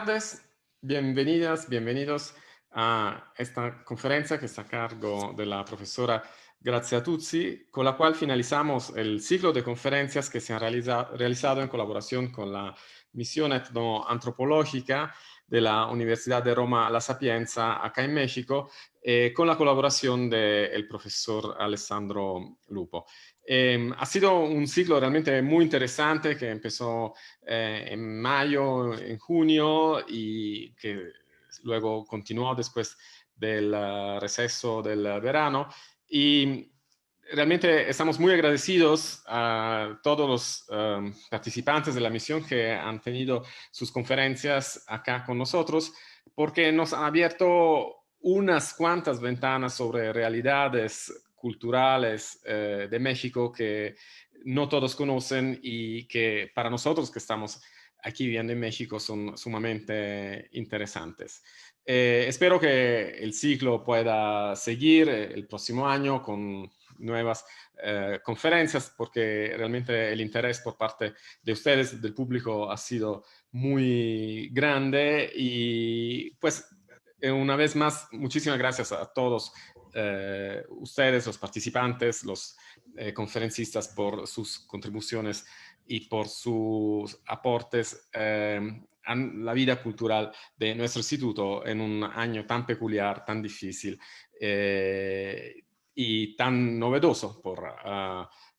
tardes, bienvenidas, bienvenidos a esta conferencia que está a cargo de la profesora Grazia Tuzzi, con la cual finalizamos el ciclo de conferencias que se han realizado en colaboración con la misión etnoantropológica de la Universidad de Roma La Sapienza, acá en México, con la colaboración del profesor Alessandro Lupo. Ha sido un ciclo realmente muy interesante que empezó en mayo, en junio y que luego continuó después del receso del verano. Y realmente estamos muy agradecidos a todos los participantes de la misión que han tenido sus conferencias acá con nosotros, porque nos han abierto unas cuantas ventanas sobre realidades culturales de México que no todos conocen y que para nosotros que estamos aquí viviendo en México son sumamente interesantes. Espero que el ciclo pueda seguir el próximo año con nuevas conferencias, porque realmente el interés por parte de ustedes, del público, ha sido muy grande y pues una vez más, muchísimas gracias a todos ustedes, los participantes, los conferencistas, por sus contribuciones y por sus aportes a la vida cultural de nuestro instituto en un año tan peculiar, tan difícil y tan novedoso por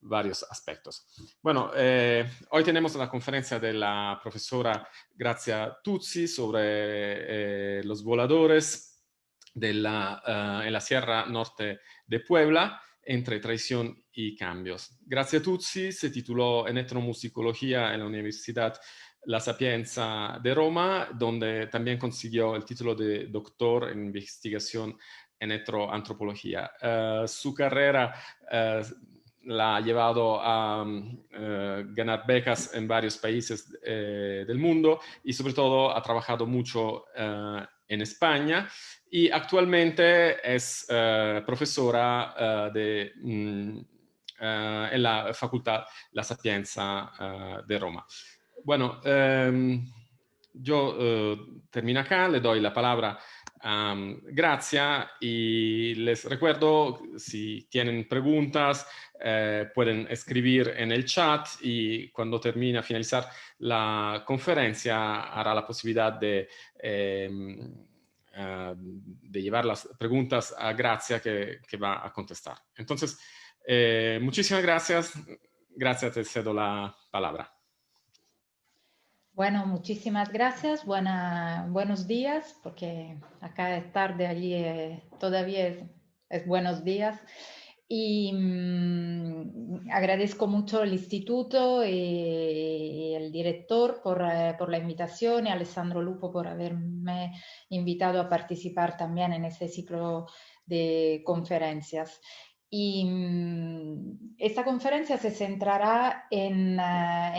varios aspectos. Bueno, hoy tenemos la conferencia de la profesora Grazia Tuzzi sobre los voladores en la Sierra Norte de Puebla, entre traición y cambios. Grazia Tuzzi se tituló en etnomusicología en la Universidad La Sapienza de Roma, donde también consiguió el título de doctor en investigación en etnoantropología. Su carrera la ha llevado a ganar becas en varios países del mundo y sobre todo ha trabajado mucho en España y actualmente es profesora en la Facultad La Sapienza de Roma. Bueno, yo termino acá, le doy la palabra a Grazia y les recuerdo, si tienen preguntas, pueden escribir en el chat y cuando termine, finalizar la conferencia, hará la posibilidad de llevar las preguntas a Grazia que va a contestar. Entonces, muchísimas gracias. Gracias, te cedo la palabra. Bueno, muchísimas gracias. Buenos días, porque acá es tarde, allí todavía es buenos días. Y agradezco mucho al instituto y el director por la invitación y a Alessandro Lupo por haberme invitado a participar también en este ciclo de conferencias. Y esta conferencia se centrará en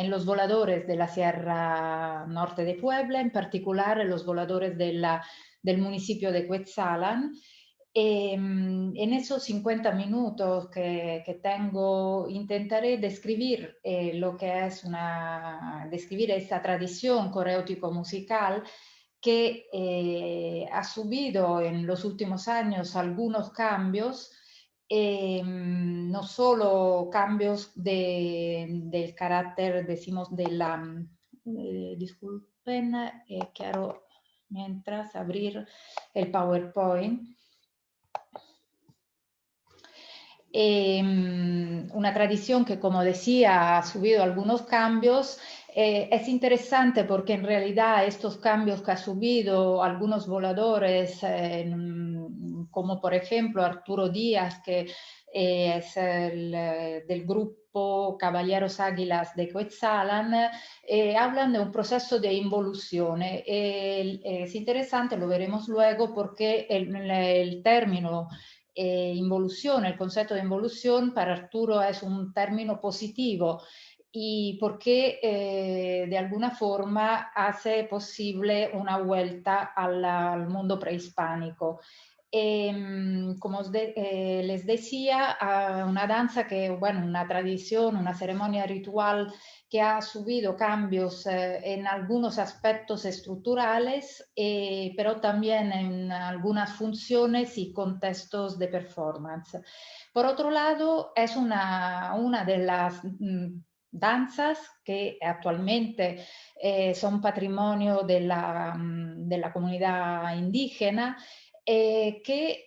los voladores de la Sierra Norte de Puebla, en particular en los voladores del municipio de Cuetzalan. En esos 50 minutos que tengo, intentaré describir lo que es describir esta tradición coreótico-musical que ha subido en los últimos años algunos cambios, no solo cambios del carácter, decimos, de la... disculpen, quiero mientras abrir el PowerPoint. Una tradición que, como decía, ha subido algunos cambios. Es interesante porque en realidad estos cambios que ha subido algunos voladores, como por ejemplo Arturo Díaz, que es del grupo Caballeros Águilas de Cuetzalan, hablan de un proceso de involución. Es interesante, lo veremos luego, porque el término involución, el concepto de involución para Arturo es un término positivo y porque de alguna forma hace posible una vuelta al mundo prehispánico. Como les decía, una danza que, bueno, una tradición, una ceremonia ritual que ha subido cambios en algunos aspectos estructurales, pero también en algunas funciones y contextos de performance. Por otro lado, es una de las danzas que actualmente son patrimonio de la comunidad indígena, que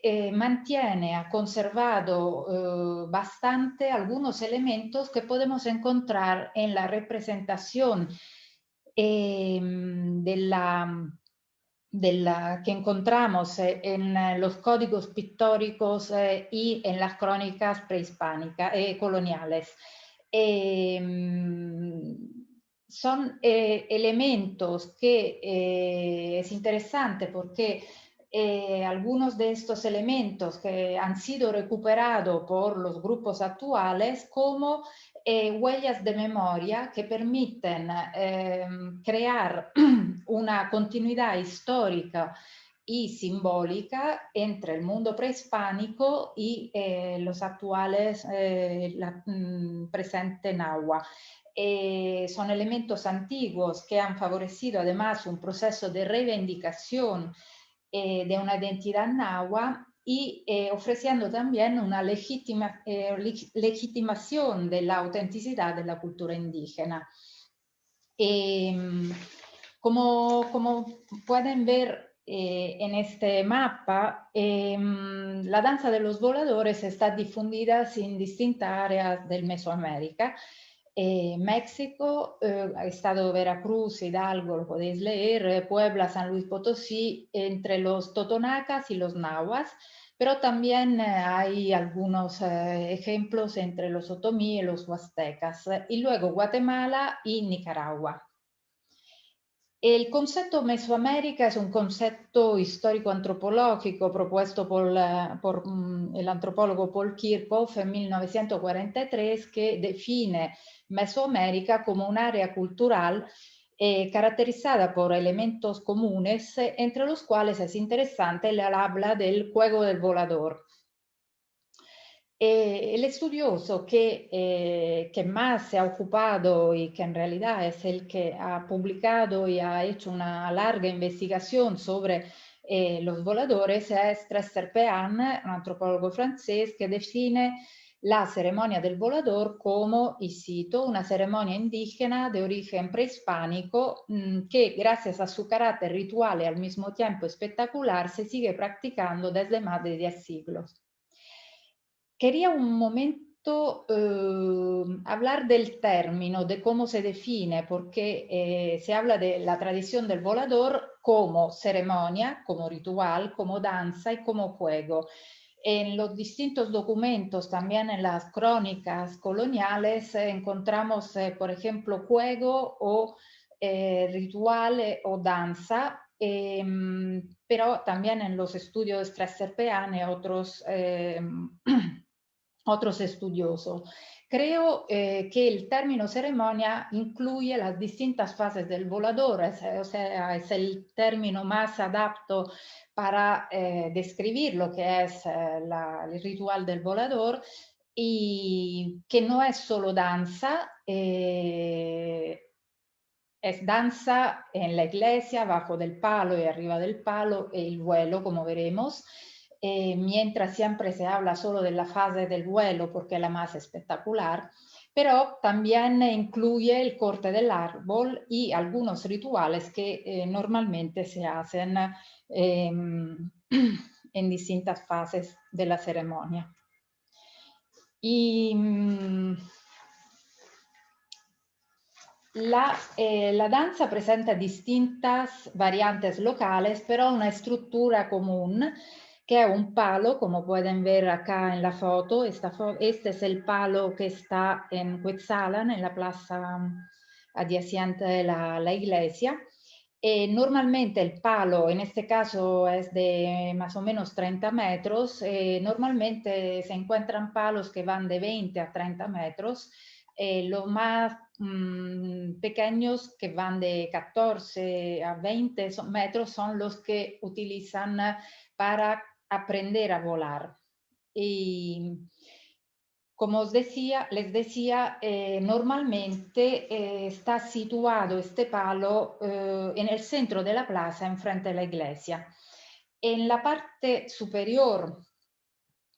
ha conservado bastante algunos elementos que podemos encontrar en la representación que encontramos en los códigos pictóricos y en las crónicas prehispánicas coloniales. Son elementos que es interesante porque algunos de estos elementos que han sido recuperados por los grupos actuales como huellas de memoria que permiten crear una continuidad histórica y simbólica entre el mundo prehispánico y los actuales presente nahua. Son elementos antiguos que han favorecido además un proceso de reivindicación de una identidad nahua y ofreciendo también una legitimación de la autenticidad de la cultura indígena. Como pueden ver en este mapa, la danza de los voladores está difundida en distintas áreas del Mesoamérica. México, estado Veracruz, Hidalgo, lo podéis leer, Puebla, San Luis Potosí, entre los totonacas y los nahuas, pero también hay algunos ejemplos entre los otomí y los huastecas, y luego Guatemala y Nicaragua. El concepto Mesoamérica es un concepto histórico-antropológico propuesto por el antropólogo Paul Kirchhoff en 1943, que define Mesoamérica como un área cultural caracterizada por elementos comunes, entre los cuales es interesante el habla del juego del volador. El estudioso que más se ha ocupado y que en realidad es el que ha publicado y ha hecho una larga investigación sobre los voladores es Tresser Pean, un antropólogo francés que define la ceremonia del volador como, y cito, una ceremonia indígena de origen prehispánico que gracias a su carácter ritual y al mismo tiempo espectacular se sigue practicando desde más de 10 siglos. Quería un momento hablar del término, de cómo se define, porque se habla de la tradición del volador como ceremonia, como ritual, como danza y como juego. En los distintos documentos, también en las crónicas coloniales, encontramos, por ejemplo, juego o ritual o danza, pero también en los estudios de Stresser-Pean y otros estudiosos. Creo que el término ceremonia incluye las distintas fases del volador, o sea, es el término más adapto para describir lo que es el ritual del volador y que no es solo danza, es danza en la iglesia, abajo del palo y arriba del palo, e el vuelo, como veremos, mientras siempre se habla solo de la fase del vuelo porque es la más espectacular, pero también incluye el corte del árbol y algunos rituales que normalmente se hacen en distintas fases de la ceremonia. Y la danza presenta distintas variantes locales, pero una estructura común, que es un palo, como pueden ver acá en la foto. Este es el palo que está en Cuetzalan, en la plaza adyacente de la iglesia. Normalmente el palo, en este caso, es de más o menos 30 metros. Normalmente se encuentran palos que van de 20 a 30 metros. Los más pequeños, que van de 14 a 20 metros, son los que utilizan para aprender a volar. Y como les decía, normalmente está situado este palo en el centro de la plaza, enfrente de la iglesia. En la parte superior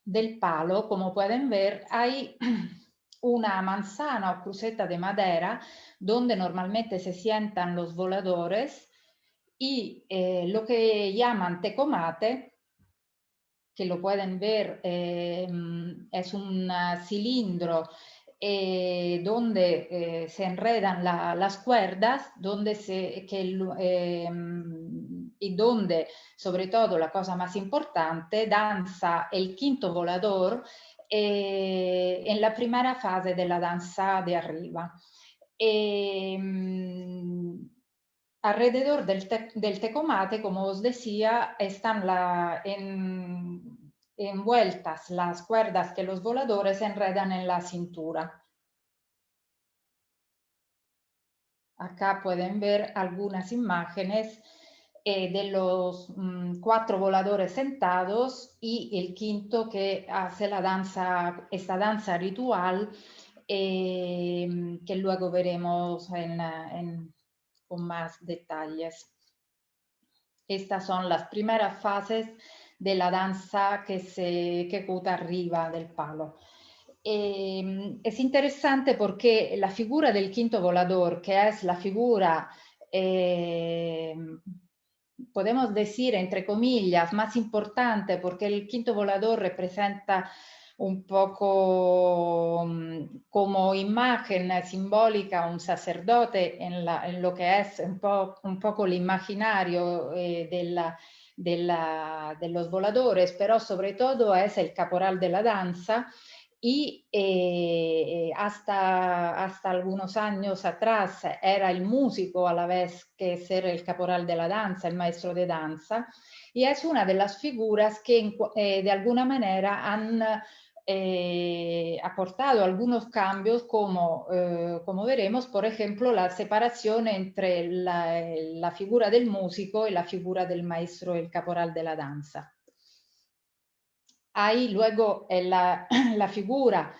del palo, como pueden ver, hay una manzana o cruceta de madera donde normalmente se sientan los voladores y lo que llaman tecomate, que lo pueden ver, es un cilindro donde se enredan las cuerdas, y donde, sobre todo, la cosa más importante, danza el quinto volador en la primera fase de la danza de arriba. Alrededor del tecomate, como os decía, están envueltas las cuerdas que los voladores enredan en la cintura. Acá pueden ver algunas imágenes de los 4 voladores sentados y el quinto que hace esta danza ritual que luego veremos con más detalles. Estas son las primeras fases de la danza que se ejecuta arriba del palo. Es interesante porque la figura del quinto volador, que es la figura, podemos decir, entre comillas, más importante, porque el quinto volador representa un poco como imagen simbólica un sacerdote en lo que es un poco el imaginario de los voladores, pero sobre todo es el caporal de la danza y hasta algunos años atrás era el músico a la vez que ser el caporal de la danza, el maestro de danza, y es una de las figuras que de alguna manera han aportado algunos cambios como veremos, por ejemplo, la separación entre la figura del músico y la figura del maestro, el caporal de la danza. Ahí luego la figura,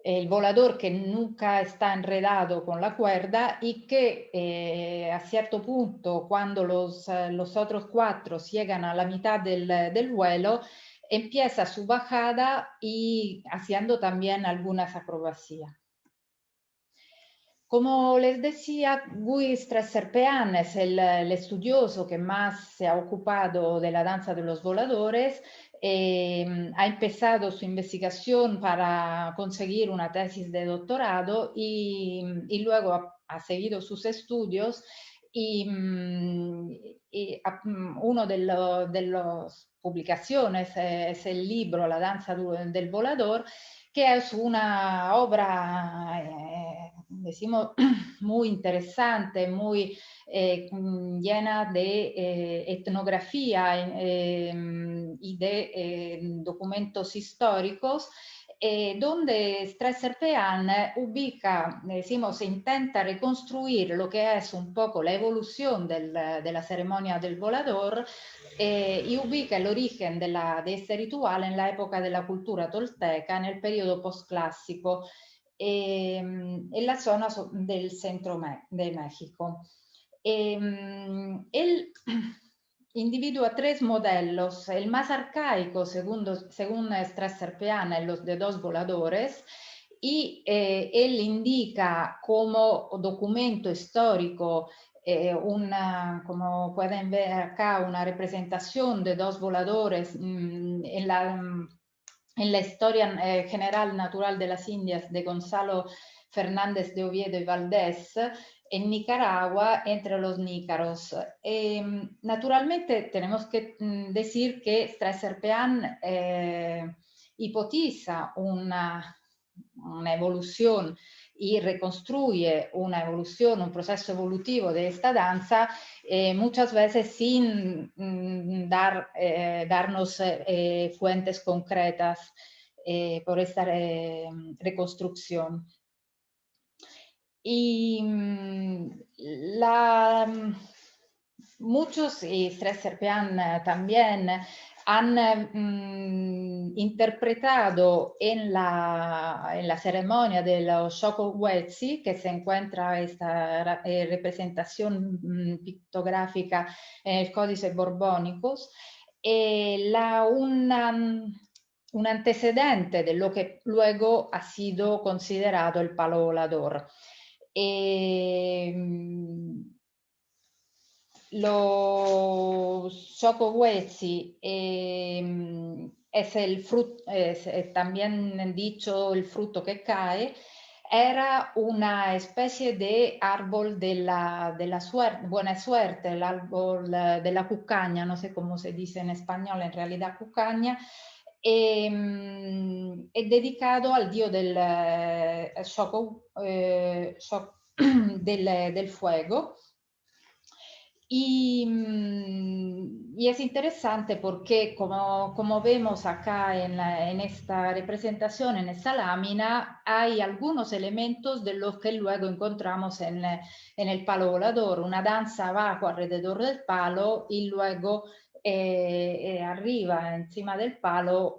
el volador que nunca está enredado con la cuerda y que a cierto punto, cuando los otros 4 llegan a la mitad del vuelo, empieza su bajada y haciendo también algunas acrobacias. Como les decía, Guy Stresser-Pean es el estudioso que más se ha ocupado de la danza de los voladores. Ha empezado su investigación para conseguir una tesis de doctorado y luego ha seguido sus estudios y uno de las publicaciones es el libro La danza del volador, que es una obra, decimos, muy interesante, muy llena de etnografía y de documentos históricos, donde Stresser-Pean ubica, decimos, intenta reconstruir lo que es un poco la evolución de la ceremonia del volador y ubica el origen de este ritual en la época de la cultura tolteca, en el periodo postclásico, en la zona del centro de México. Él individua 3 modelos, el más arcaico, según Stresser-Pean, es los de 2 voladores, y él indica como documento histórico como pueden ver acá, una representación de 2 voladores en la historia general natural de las Indias de Gonzalo Fernández de Oviedo y Valdés en Nicaragua entre los nícaros. Naturalmente tenemos que decir que Stresser-Pean hipotiza una evolución y reconstruye una evolución, un proceso evolutivo de esta danza, muchas veces sin darnos fuentes concretas por esta reconstrucción. Y muchos, y Stresser-Pean también, han interpretado en la ceremonia del Shoko Huetzi, que se encuentra esta representación pictográfica en el Códice Borbónicos, un antecedente de lo que luego ha sido considerado el palo volador. Los Shoko Huetzi es el fruto, también dicho el fruto que cae, era una especie de árbol de la suerte, buena suerte, el árbol de la cucaña, no sé cómo se dice en español, en realidad cucaña, è dedicato al dio del del fuego. Y es interesante porque, como vemos acá en esta representación, en esta lámina, hay algunos elementos de los que luego encontramos en el palo volador. Una danza abajo alrededor del palo y luego arriba encima del palo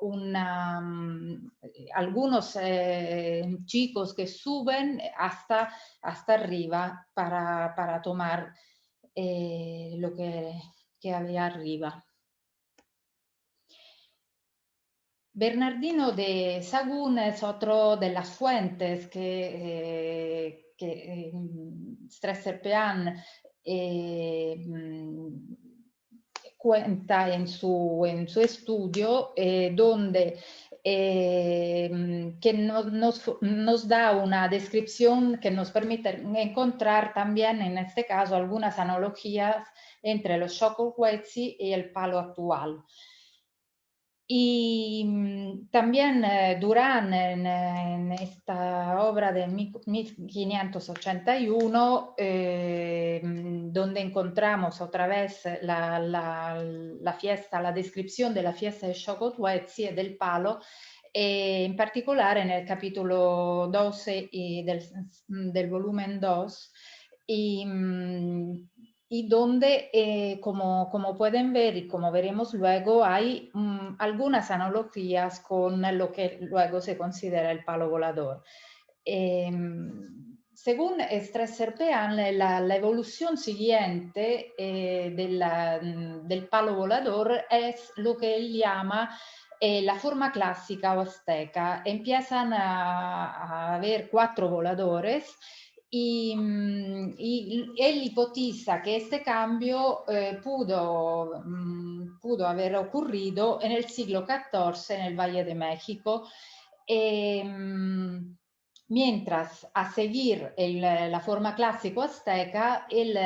algunos chicos que suben hasta arriba para tomar lo que había arriba. Bernardino de Sahagún es otro de las fuentes que Stresser-Pean cuenta en su estudio, donde que nos da una descripción que nos permite encontrar también, en este caso, algunas analogías entre los Shoko Huetzi y el palo actual. Y también Durán, en esta obra de 1581, donde encontramos otra vez la fiesta, la descripción de la fiesta de Shoko Huetzi y del palo, en particular en el capítulo 12 del volumen 2, y donde, como pueden ver y como veremos luego, hay algunas analogías con lo que luego se considera el palo volador. Según Stresser-Pean, la evolución siguiente del palo volador es lo que él llama la forma clásica o azteca. Empiezan a haber 4 voladores. Y él hipotiza que este cambio pudo haber ocurrido en el siglo XIV en el Valle de México, mientras a seguir la forma clásico azteca, él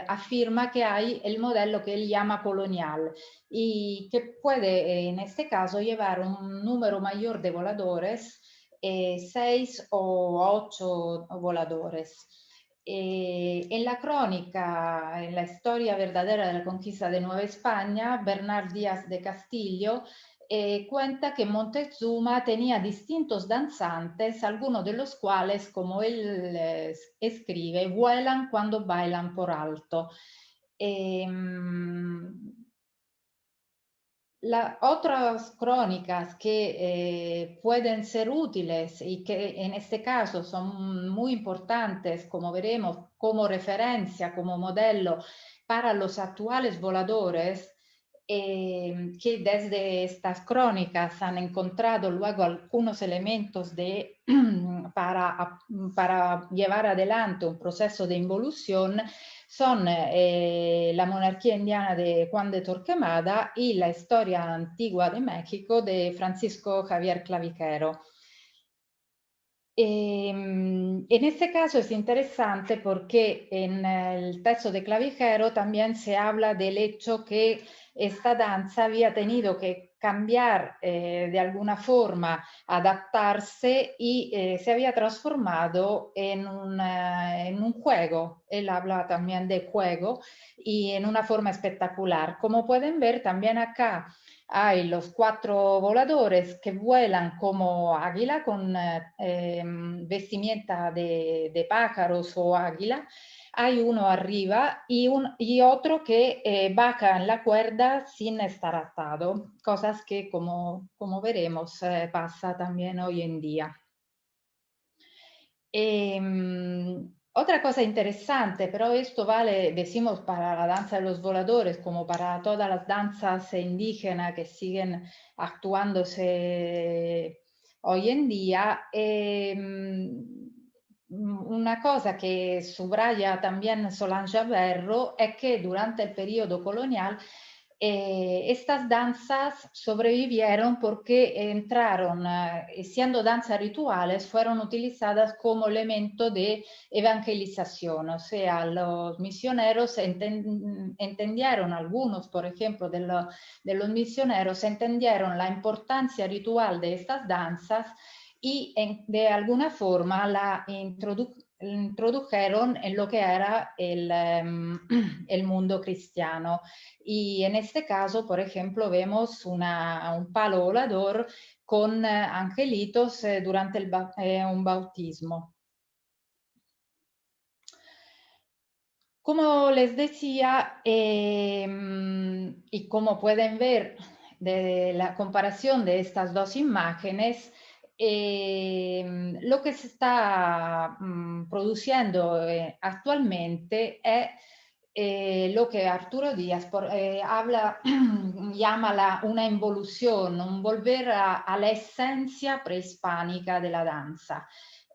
afirma que hay el modelo que él llama colonial y que puede en este caso llevar un número mayor de voladores, 6 o 8 voladores. En la crónica, en la historia verdadera de la conquista de Nueva España, Bernard Díaz de Castillo cuenta que Montezuma tenía distintos danzantes, algunos de los cuales, como él escribe, vuelan cuando bailan por alto. Otras crónicas que pueden ser útiles y que en este caso son muy importantes, como veremos, como referencia, como modelo para los actuales voladores, que desde estas crónicas han encontrado luego algunos elementos para llevar adelante un proceso de involución, son la monarquía indiana de Juan de Torquemada y la historia antigua de México de Francisco Javier Clavijero. En este caso es interesante porque en el texto de Clavijero también se habla del hecho que esta danza había tenido que cambiar de alguna forma, adaptarse y se había transformado en un juego. Él habla también de juego y en una forma espectacular. Como pueden ver también acá hay los 4 voladores que vuelan como águila con vestimenta de pájaros o águila. hay uno arriba y otro que baja en la cuerda sin estar atado, cosas que como veremos pasa también hoy en día. Otra cosa interesante, pero esto vale, decimos, para la danza de los voladores, como para todas las danzas indígenas que siguen actuándose hoy en día. Una cosa que subraya también Solange Averro es que durante el periodo colonial estas danzas sobrevivieron porque entraron, siendo danzas rituales, fueron utilizadas como elemento de evangelización, o sea, los misioneros entendieron, algunos, por ejemplo, de los misioneros entendieron la importancia ritual de estas danzas y de alguna forma la introdujeron en lo que era el mundo cristiano. Y en este caso, por ejemplo, vemos un palo volador con angelitos durante un bautismo. Como les decía, y como pueden ver de la comparación de estas dos imágenes, lo que se está produciendo actualmente es lo que Arturo Díaz llama una involución, un volver a la esencia prehispánica de la danza.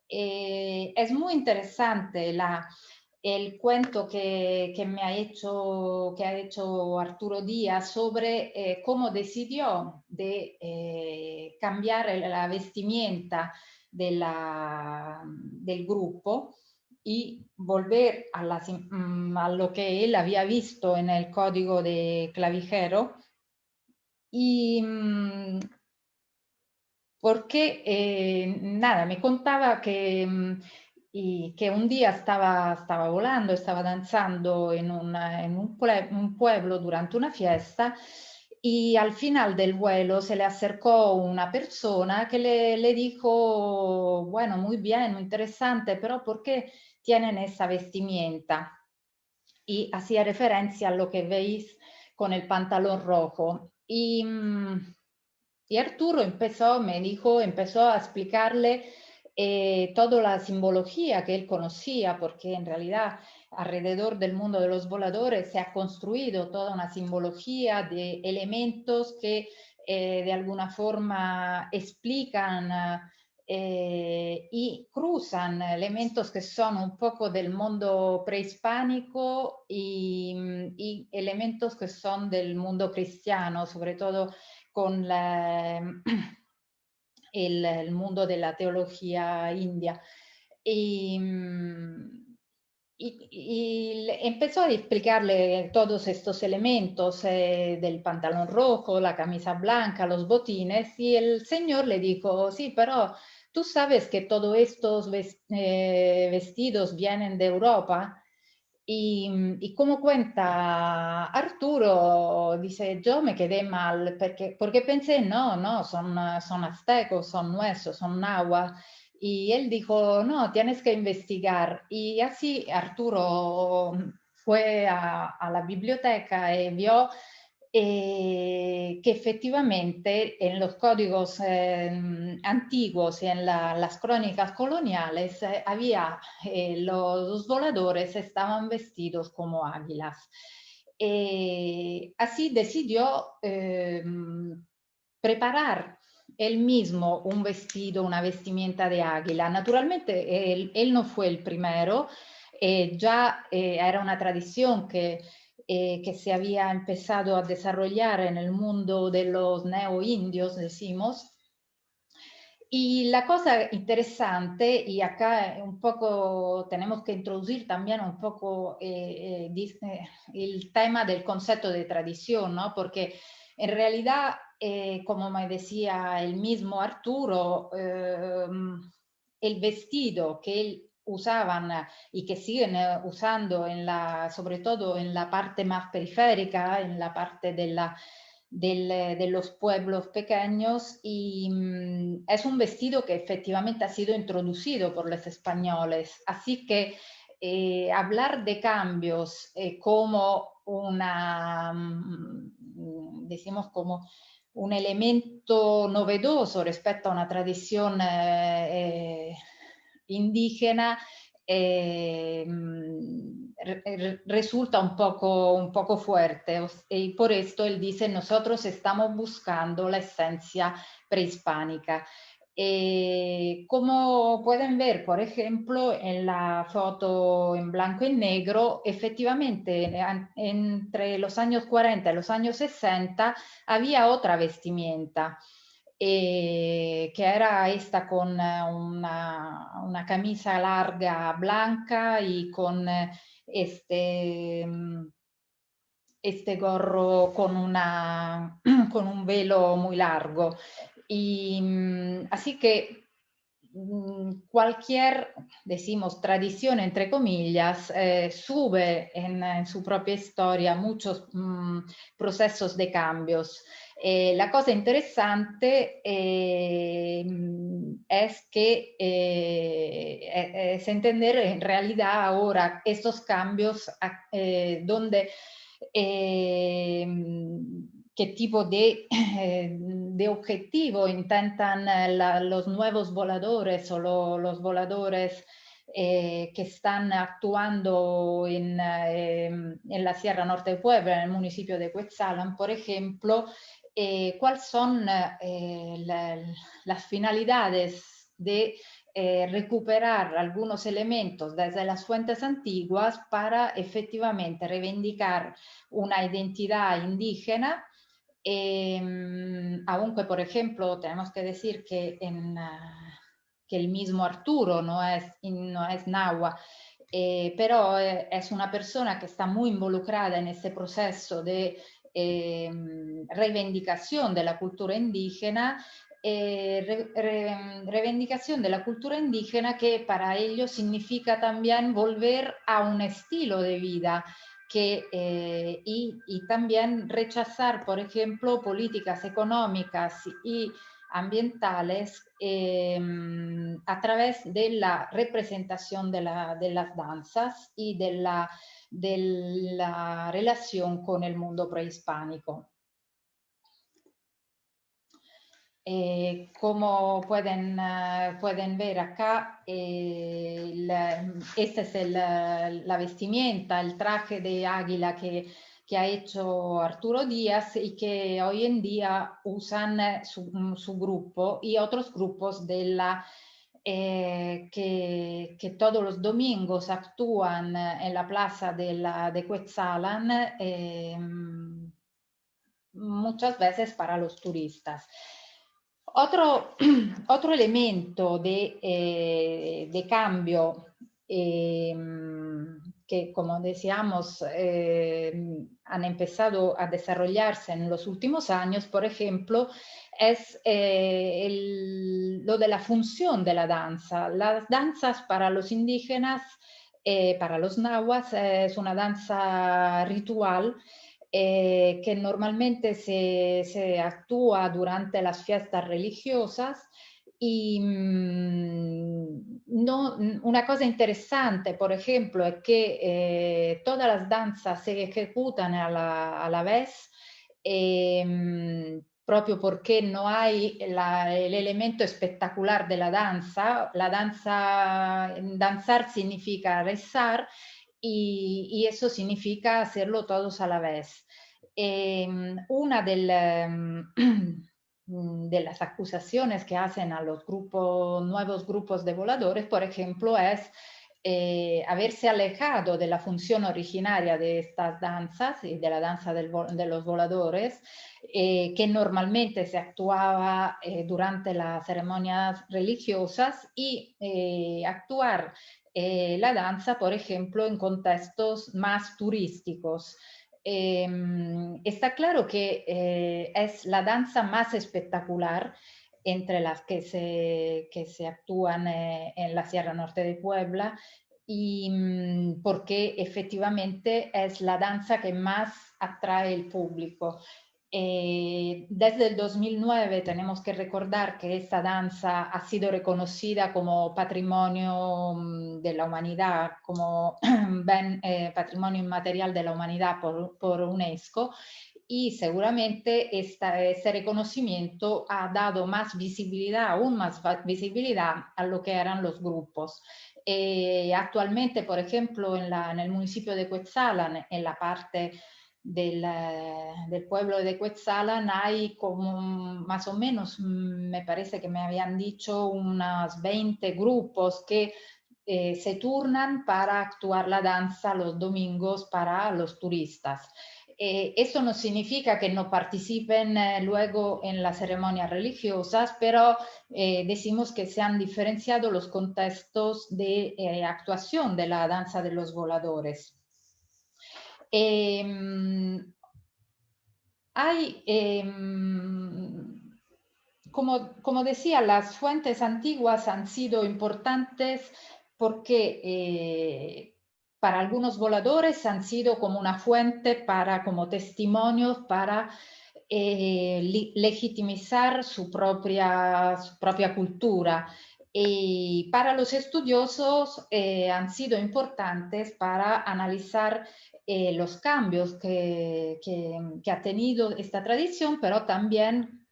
Es muy interesante el cuento que ha hecho Arturo Díaz sobre cómo decidió de cambiar la vestimenta del grupo y volver a lo que él había visto en el código de Clavijero. Y porque nada, me contaba que un día estaba volando, estaba danzando en un pueblo durante una fiesta y al final del vuelo se le acercó una persona que le dijo, bueno, muy bien, muy interesante, pero ¿por qué tienen esa vestimenta? Y hacía referencia a lo que veis con el pantalón rojo. Y Arturo empezó a explicarle toda la simbología que él conocía, porque en realidad alrededor del mundo de los voladores se ha construido toda una simbología de elementos que de alguna forma explican y cruzan elementos que son un poco del mundo prehispánico y elementos que son del mundo cristiano, sobre todo con el mundo de la teología india. Y empezó a explicarle todos estos elementos del pantalón rojo, la camisa blanca, los botines, y el señor le dijo, sí, pero tú sabes que todos estos vestidos vienen de Europa. Y como cuenta Arturo, dice, yo me quedé mal porque pensé, no, son aztecos, son nuestros, son náhuatl. Y él dijo, no, tienes que investigar. Y así Arturo fue a la biblioteca y vio que efectivamente en los códigos antiguos y en las crónicas coloniales los voladores estaban vestidos como águilas. Así decidió preparar él mismo un vestido, una vestimenta de águila. Naturalmente, él no fue el primero, ya era una tradición que se había empezado a desarrollar en el mundo de los neoindios, decimos. Y la cosa interesante, y acá un poco tenemos que introducir también un poco el tema del concepto de tradición, ¿no? Porque en realidad, como me decía el mismo Arturo, el vestido que usaban y que siguen usando sobre todo en la parte más periférica, en la parte de los pueblos pequeños y es un vestido que efectivamente ha sido introducido por los españoles. Así que hablar de cambios como decimos como un elemento novedoso respecto a una tradición indígena resulta un poco fuerte, y por esto él dice: nosotros estamos buscando la esencia prehispánica. Como pueden ver, por ejemplo, en la foto en blanco y negro, efectivamente, entre los años 40 y los años 60 había otra vestimenta, que era esta con una camisa larga blanca y con este gorro con un velo muy largo. Y así que cualquier, decimos, tradición, entre comillas, sube en su propia historia muchos procesos de cambios. La cosa interesante es que es entender en realidad ahora estos cambios donde qué tipo de objetivo intentan los nuevos voladores o los voladores que están actuando en la Sierra Norte de Puebla, en el municipio de Cuetzalan, por ejemplo, cuáles son las finalidades de recuperar algunos elementos desde las fuentes antiguas para efectivamente reivindicar una identidad indígena. Aunque, por ejemplo, tenemos que decir que el mismo Arturo no es nahua, pero es una persona que está muy involucrada en este proceso de reivindicación de la cultura indígena, reivindicación de la cultura indígena que para ellos significa también volver a un estilo de vida y también rechazar, por ejemplo, políticas económicas y ambientales a través de la representación de las danzas y de la relación con el mundo prehispánico. Como pueden ver acá, esta es la vestimenta, el traje de águila que ha hecho Arturo Díaz y que hoy en día usan su grupo y otros grupos que todos los domingos actúan en la plaza de Cuetzalan, muchas veces para los turistas. Otro elemento de cambio que, como decíamos, han empezado a desarrollarse en los últimos años, por ejemplo, es lo de la función de la danza. Las danzas para los indígenas, para los nahuas, es una danza ritual que normalmente se actúa durante las fiestas religiosas y una cosa interesante, por ejemplo, es que todas las danzas se ejecutan a la vez, proprio porque no hay el elemento espectacular de la danza. Danzar significa rezar, y eso significa hacerlo todos a la vez. Una de las acusaciones que hacen a los nuevos grupos de voladores, por ejemplo, es haberse alejado de la función originaria de estas danzas y de la danza de los voladores, que normalmente se actuaba durante las ceremonias religiosas, y actuar la danza, por ejemplo, en contextos más turísticos. Está claro que es la danza más espectacular entre las que se actúan en la Sierra Norte de Puebla, y porque efectivamente es la danza que más atrae el público. Desde el 2009 tenemos que recordar que esta danza ha sido reconocida como patrimonio de la humanidad, como patrimonio inmaterial de la humanidad por UNESCO, y seguramente este reconocimiento ha dado más visibilidad, aún más visibilidad a lo que eran los grupos. Actualmente, por ejemplo, en el municipio de Cuetzalan, en la parte del pueblo de Cuetzalan hay como más o menos, me parece que me habían dicho, unos 20 grupos que se turnan para actuar la danza los domingos para los turistas. Eso no significa que no participen luego en las ceremonias religiosas, pero decimos que se han diferenciado los contextos de actuación de la danza de los voladores. Como decía, las fuentes antiguas han sido importantes porque para algunos voladores han sido como una fuente como testimonios para legitimizar su propia cultura. Y para los estudiosos han sido importantes para analizar los cambios que ha tenido esta tradición, pero también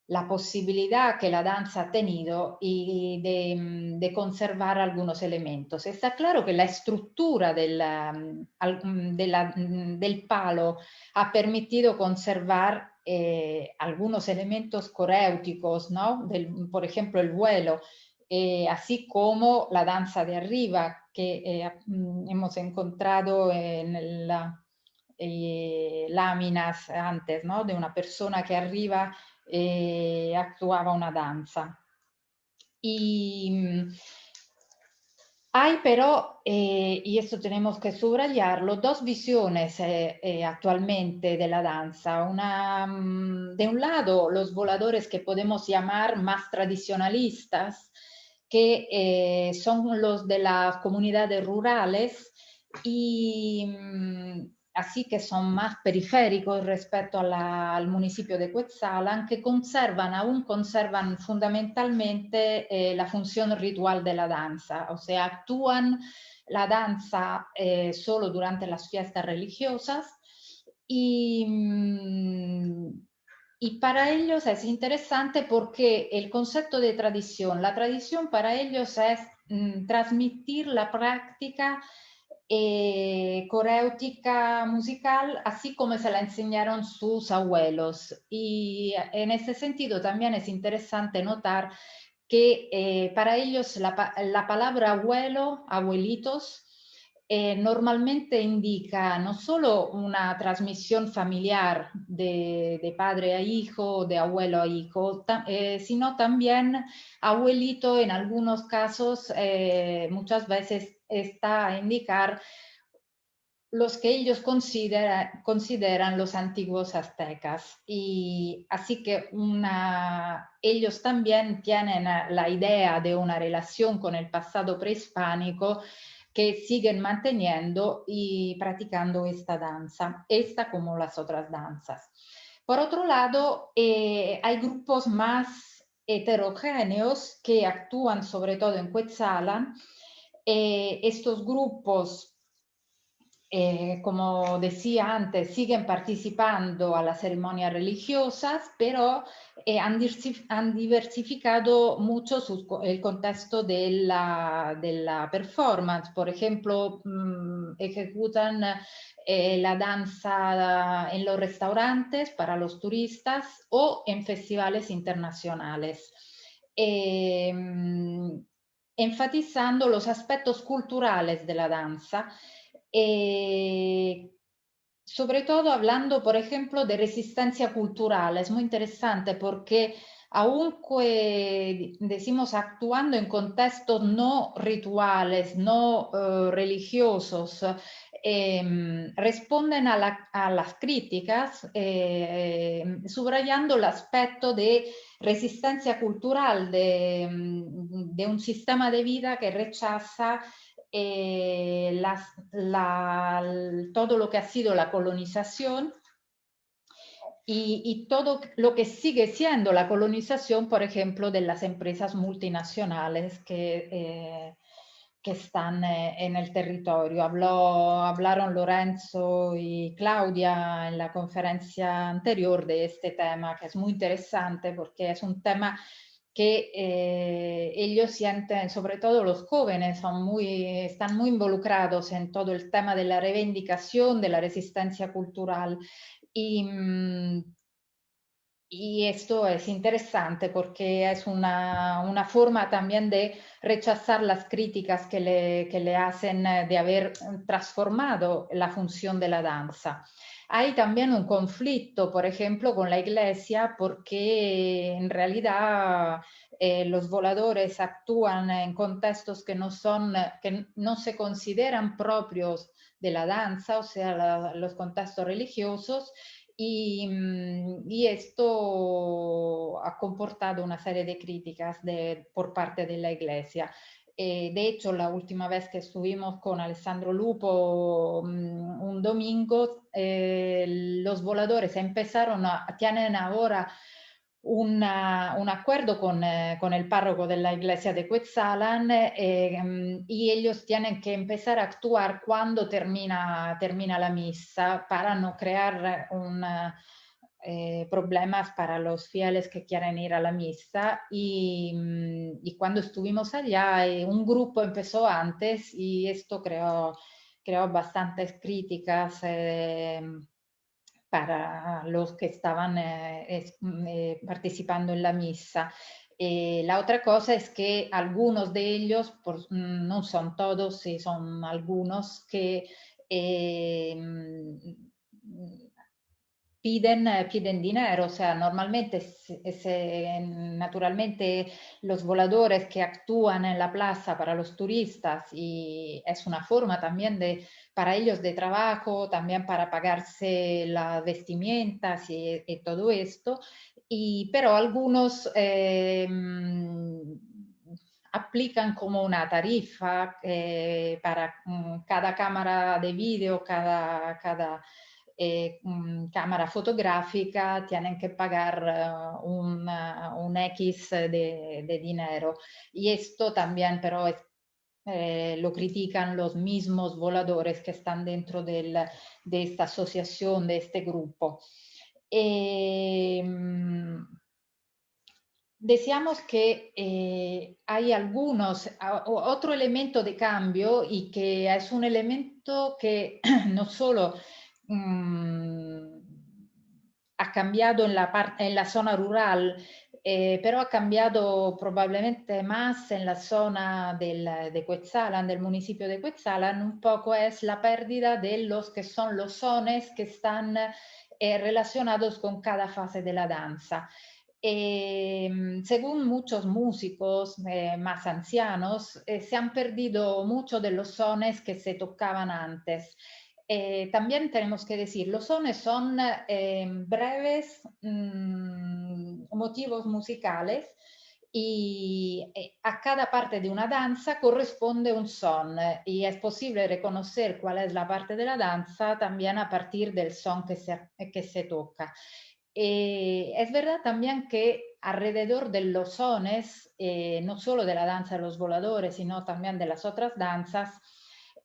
la posibilidad que la danza ha tenido y de conservar algunos elementos. Está claro que la estructura del palo ha permitido conservar algunos elementos coréuticos, ¿no? Por ejemplo, el vuelo, así como la danza de arriba que hemos encontrado en láminas antes, ¿no? De una persona que arriba actuaba una danza. Y hay pero, y esto tenemos que subrayarlo, dos visiones actualmente de la danza. De un lado, los voladores que podemos llamar más tradicionalistas, que son los de las comunidades rurales y así que son más periféricos respecto al municipio de Cuetzalan, que aún conservan fundamentalmente la función ritual de la danza, o sea, actúan la danza solo durante las fiestas religiosas y para ellos es interesante porque el concepto de tradición, la tradición para ellos es transmitir la práctica coréutica musical, así como se la enseñaron sus abuelos. Y en ese sentido también es interesante notar que para ellos la palabra abuelo, abuelitos, normalmente indica no solo una transmisión familiar de padre a hijo, de abuelo a hijo, sino también abuelito en algunos casos muchas veces está a indicar los que ellos consideran los antiguos aztecas. Y así que ellos también tienen la idea de una relación con el pasado prehispánico que siguen manteniendo y practicando esta danza, esta como las otras danzas. Por otro lado, hay grupos más heterogéneos que actúan sobre todo en Cuetzalan. Estos grupos como decía antes, siguen participando a las ceremonias religiosas, pero han diversificado mucho el contexto de la performance. Por ejemplo, ejecutan la danza en los restaurantes para los turistas o en festivales internacionales. Enfatizando los aspectos culturales de la danza, sobre todo hablando, por ejemplo, de resistencia cultural. Es muy interesante porque aunque decimos actuando en contextos no rituales, no religiosos, responden a las críticas, subrayando el aspecto de resistencia cultural de un sistema de vida que rechaza todo lo que ha sido la colonización y todo lo que sigue siendo la colonización, por ejemplo, de las empresas multinacionales que están en el territorio. Hablaron Lorenzo y Claudia en la conferencia anterior de este tema, que es muy interesante porque es un tema que ellos sienten, sobre todo los jóvenes, están muy involucrados en todo el tema de la reivindicación, de la resistencia cultural. Y, y esto es interesante porque es una forma también de rechazar las críticas que le hacen de haber transformado la función de la danza. Hay también un conflicto, por ejemplo, con la iglesia porque en realidad los voladores actúan en contextos que que no se consideran propios de la danza, o sea, los contextos religiosos, y esto ha comportado una serie de críticas por parte de la Iglesia. De hecho, la última vez que estuvimos con Alessandro Lupo un domingo, los voladores tienen ahora un acuerdo con el párroco de la iglesia de Cuetzalan y ellos tienen que empezar a actuar cuando termina la misa para no crear problemas para los fieles que quieren ir a la misa y cuando estuvimos allá un grupo empezó antes y esto creó bastantes críticas para los que estaban participando en la misa. La otra cosa es que algunos de ellos, no son todos, sí son algunos que piden dinero, o sea, normalmente, naturalmente los voladores que actúan en la plaza para los turistas y es una forma también para ellos de trabajo, también para pagarse las vestimentas y todo esto, pero algunos aplican como una tarifa para cada cámara de vídeo, cada cámara fotográfica, tienen que pagar un X de dinero. Y esto también, pero lo critican los mismos voladores que están dentro de esta asociación, de este grupo. Decíamos que hay otro elemento de cambio y que es un elemento que no solo ha cambiado en la zona rural, pero ha cambiado probablemente más en la zona de Cuetzalan, del municipio de Cuetzalan, un poco es la pérdida de los que son los sones que están relacionados con cada fase de la danza. Según muchos músicos más ancianos, se han perdido muchos de los sones que se tocaban antes. También tenemos que decir, los sones son breves motivos musicales y a cada parte de una danza corresponde un son y es posible reconocer cuál es la parte de la danza también a partir del son que se toca. Es verdad también que alrededor de los sones, no solo de la danza de los voladores, sino también de las otras danzas,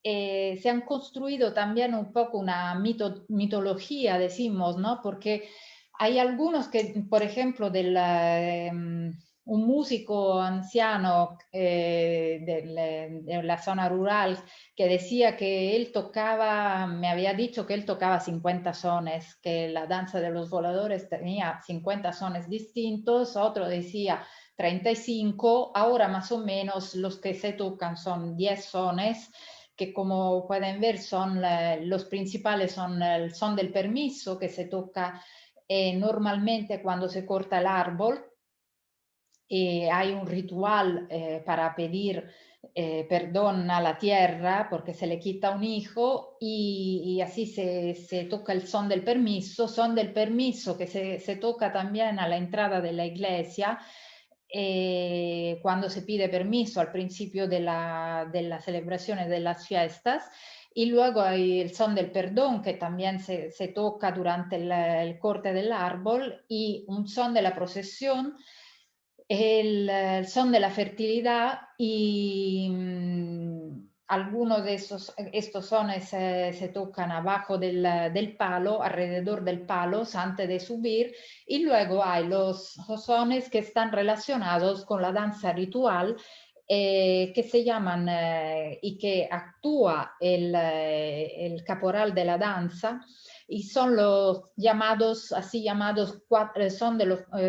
se han construido también un poco una mitología, decimos, ¿no? Porque hay algunos que, por ejemplo, un músico anciano de la zona rural que decía que él tocaba, me había dicho que él tocaba 50 sones, que la danza de los voladores tenía 50 sones distintos, otro decía 35, ahora más o menos los que se tocan son 10 sones, que como pueden ver son los principales, son el son del permiso que se toca normalmente cuando se corta el árbol. Hay un ritual para pedir perdón a la tierra porque se le quita un hijo y así se toca el son del permiso que se toca también a la entrada de la iglesia cuando se pide permiso al principio de la celebración de las fiestas y luego hay el son del perdón, que también se toca durante el corte del árbol, y un son de la procesión, el son de la fertilidad, y algunos de estos sones se tocan abajo del palo, alrededor del palo, antes de subir, y luego hay los sones que están relacionados con la danza ritual, que se llaman y que actúa el caporal de la danza, y son los llamados, así llamados,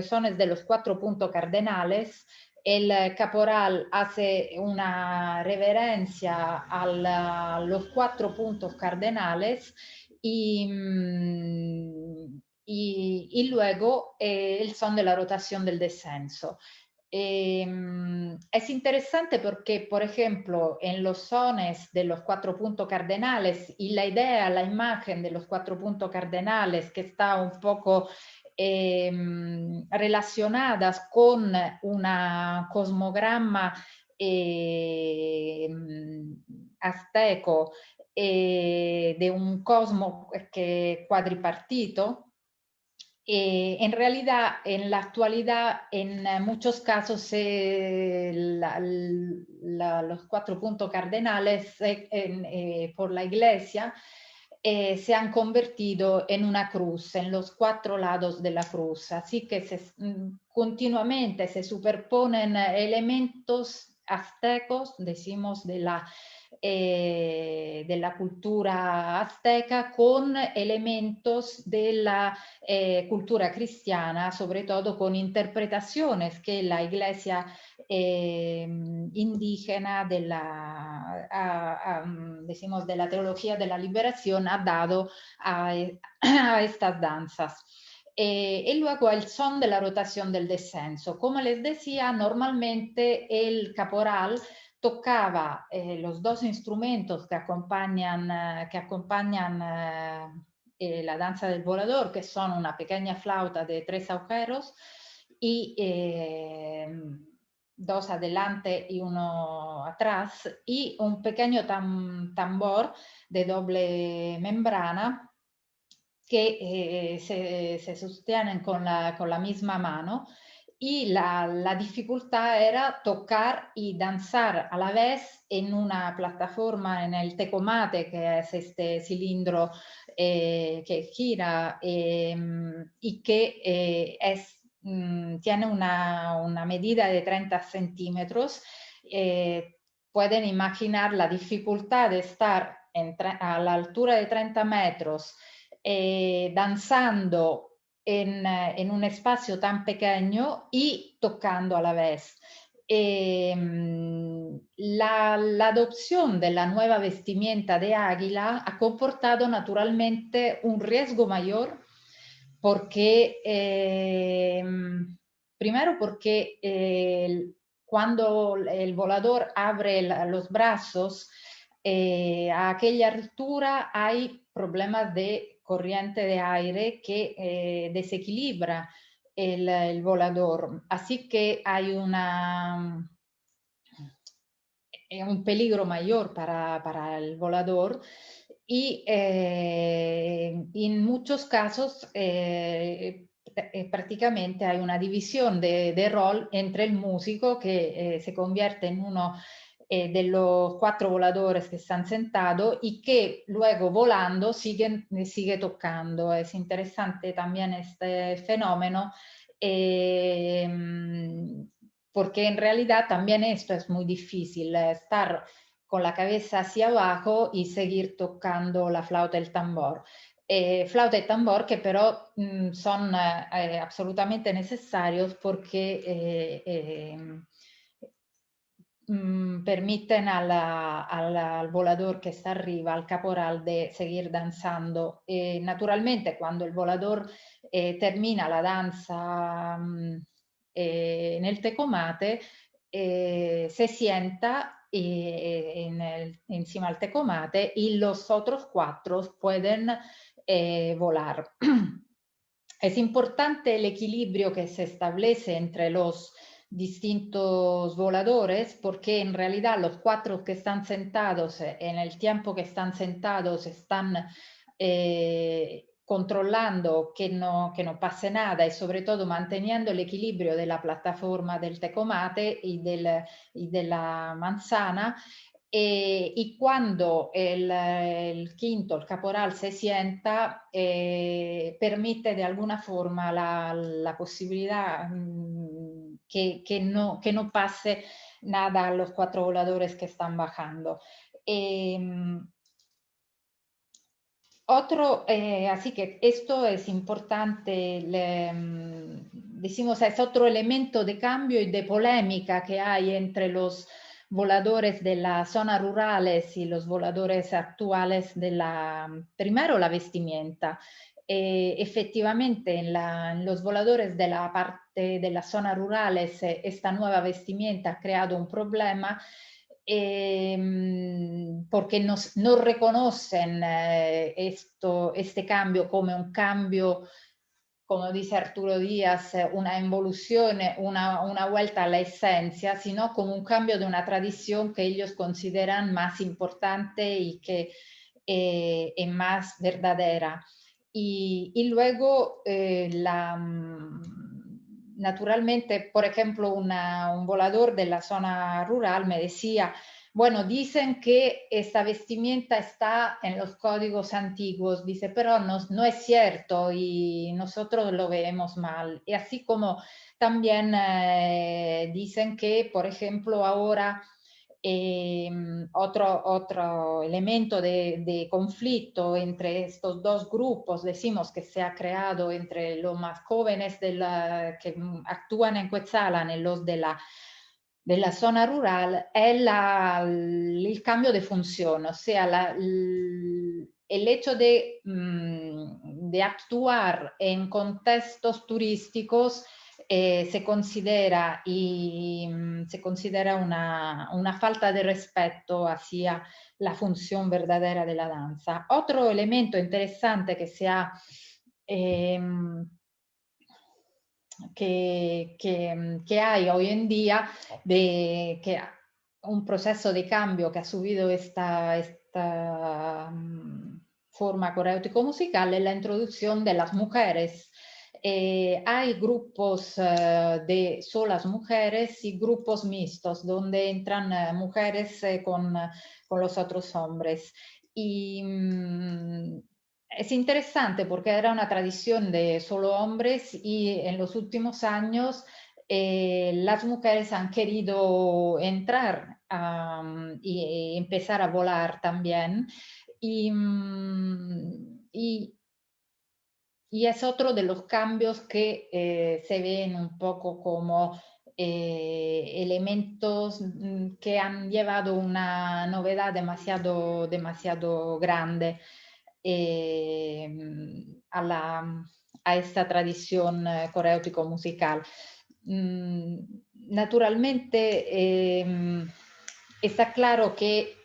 sones de los 4 puntos cardenales. El caporal hace una reverencia a los 4 puntos cardenales, y, y luego el son de la rotación del descenso. Es interesante porque, por ejemplo, en los sones de los 4 puntos cardenales, y la idea, la imagen de los 4 puntos cardenales, que está un poco relacionadas con una cosmograma azteco, de un cosmo que cuadripartito. En realidad, en la actualidad, en muchos casos, los 4 puntos cardenales por la Iglesia se han convertido en una cruz, en los 4 lados de la cruz. Así que continuamente se superponen elementos aztecos, decimos, de la cultura azteca, con elementos de la cultura cristiana, sobre todo con interpretaciones que la Iglesia indígena decimos, de la teología de la liberación ha dado a estas danzas. Y luego el son de la rotación del descenso. Como les decía, normalmente el caporal tocaba los 2 instrumentos que acompañan la danza del volador, que son una pequeña flauta de 3 agujeros y 2 adelante y 1 atrás, y un pequeño tambor de doble membrana que se sostienen con la misma mano, y la dificultad era tocar y danzar a la vez en una plataforma, en el tecomate, que es este cilindro que gira y que tiene una medida de 30 centímetros. Pueden imaginar la dificultad de estar a la altura de 30 metros danzando en un espacio tan pequeño y tocando a la vez. La adopción de la nueva vestimenta de águila ha comportado naturalmente un riesgo mayor, porque primero porque cuando el volador abre los brazos, a aquella altura hay problemas de corriente de aire que desequilibra el volador. Así que hay un peligro mayor para el volador, y en muchos casos prácticamente hay una división de rol entre el músico, que se convierte en uno de los 4 voladores que están sentados, y que luego volando sigue tocando. Es interesante también este fenómeno, porque en realidad también esto es muy difícil, estar con la cabeza hacia abajo y seguir tocando la flauta y el tambor. Flauta y tambor que pero son absolutamente necesarios, porque permiten al volador que está arriba, al caporal, de seguir danzando. Naturalmente, cuando el volador termina la danza en el tecomate, se sienta encima al tecomate, y los otros 4 pueden volar. Es importante el equilibrio que se establece entre los distintos voladores, porque en realidad los 4 que están sentados, en el tiempo que están sentados, están controlando que no pase nada y sobre todo manteniendo el equilibrio de la plataforma del tecomate y de la manzana. Y cuando el quinto, el caporal, se sienta, permite de alguna forma la posibilidad que no pase nada a los 4 voladores que están bajando. Así que esto es importante, decimos, es otro elemento de cambio y de polémica que hay entre los voladores de las zonas rurales y los voladores actuales primero la vestimenta. Efectivamente, en los voladores de la parte de las zonas rurales, esta nueva vestimenta ha creado un problema porque no reconocen este cambio come un cambio, como dice Arturo Díaz, una evolución, una vuelta a la esencia, sino como un cambio de una tradición que ellos consideran más importante y que es más verdadera. Y luego naturalmente, por ejemplo, un volador de la zona rural me decía, bueno, dicen que esta vestimenta está en los códigos antiguos, dice, pero no es cierto y nosotros lo vemos mal. Y así como también dicen que, por ejemplo, ahora otro elemento de conflicto entre estos dos grupos, decimos que se ha creado entre los más jóvenes que actúan en Cuetzalan y los de la zona rural, es el cambio de función, o sea, el hecho de actuar en contextos turísticos se considera una falta de respeto hacia la función verdadera de la danza. Otro elemento interesante que hay hoy en día, un proceso de cambio que ha subido esta forma coreográfico-musical, es la introducción de las mujeres. Hay grupos de solas mujeres y grupos mixtos, donde entran mujeres con los otros hombres. Y es interesante porque era una tradición de solo hombres y en los últimos años las mujeres han querido entrar y empezar a volar también. Y, y, y es otro de los cambios que se ven un poco como elementos que han llevado una novedad demasiado grande a esta tradición coreográfico-musical. Naturalmente, está claro que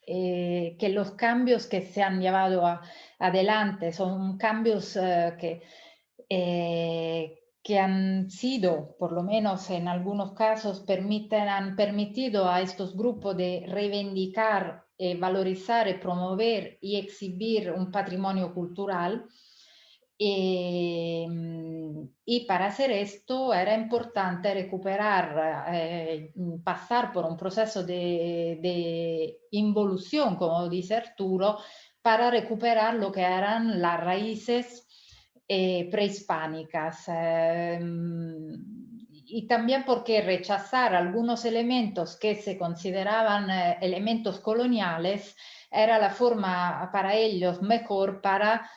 que los cambios que se han llevado adelante son cambios que han sido, por lo menos en algunos casos, han permitido a estos grupos de reivindicar, valorizar y promover y exhibir un patrimonio cultural. Y para hacer esto era importante recuperar, pasar por un proceso de involución, como dice Arturo, para recuperar lo que eran las raíces prehispánicas. Y también porque rechazar algunos elementos que se consideraban elementos coloniales era la forma para ellos mejor para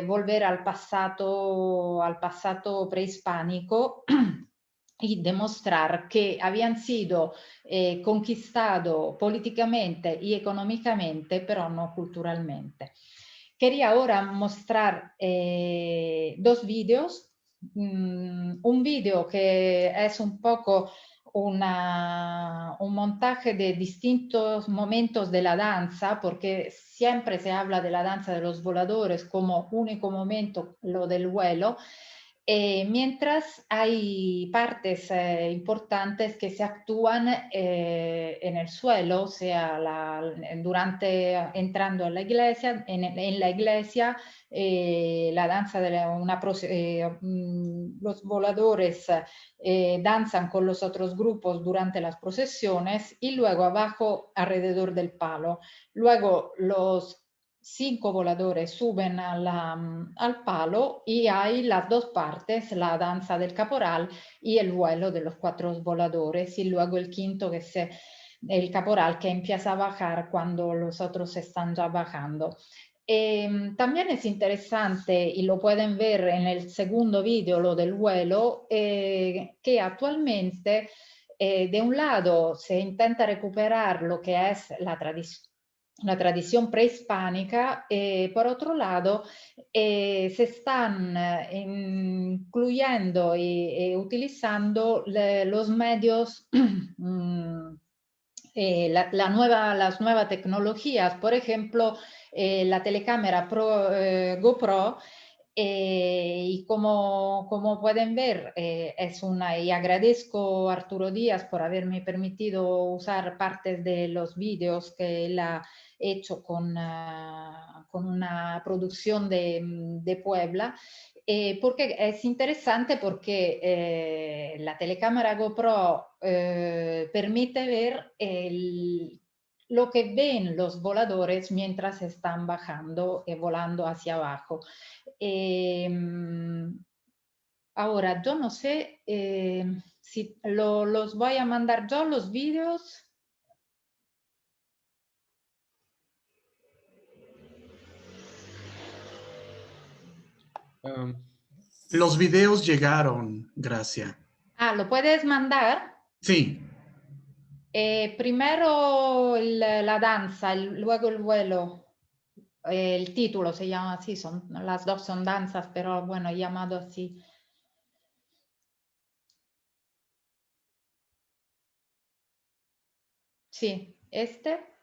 volver al passato prehispánico y demostrar que habían sido conquistados políticamente y económicamente, pero no culturalmente. Quería ahora mostrar dos vídeos. Un vídeo que es un poco un montaje de distintos momentos de la danza, porque siempre se habla de la danza de los voladores como único momento, lo del vuelo, mientras hay partes importantes que se actúan en el suelo, o sea, durante entrando a la iglesia, en la iglesia, la danza de los voladores danzan con los otros grupos durante las procesiones y luego abajo alrededor del palo. Luego los 5 voladores suben al palo y hay las dos partes, la danza del caporal y el vuelo de los 4 voladores, y luego el quinto que es el caporal que empieza a bajar cuando los otros están ya bajando. También es interesante, y lo pueden ver en el segundo video, lo del vuelo, que actualmente de un lado se intenta recuperar lo que es la tradición prehispánica, por otro lado se están incluyendo y utilizando los medios las nuevas tecnologías, por ejemplo, la telecámara GoPro, y como pueden ver, es una, y agradezco a Arturo Díaz por haberme permitido usar partes de los vídeos que él ha hecho con una producción de Puebla, porque es interesante porque la telecámara GoPro permite ver lo que ven los voladores mientras están bajando y volando hacia abajo. Ahora, yo no sé si los voy a mandar yo los vídeos. Los videos llegaron, Gracia. Ah, ¿lo puedes mandar? Sí. Primero la danza, luego el vuelo. El título se llama así, las dos son danzas, pero bueno, llamado así. Sí, este.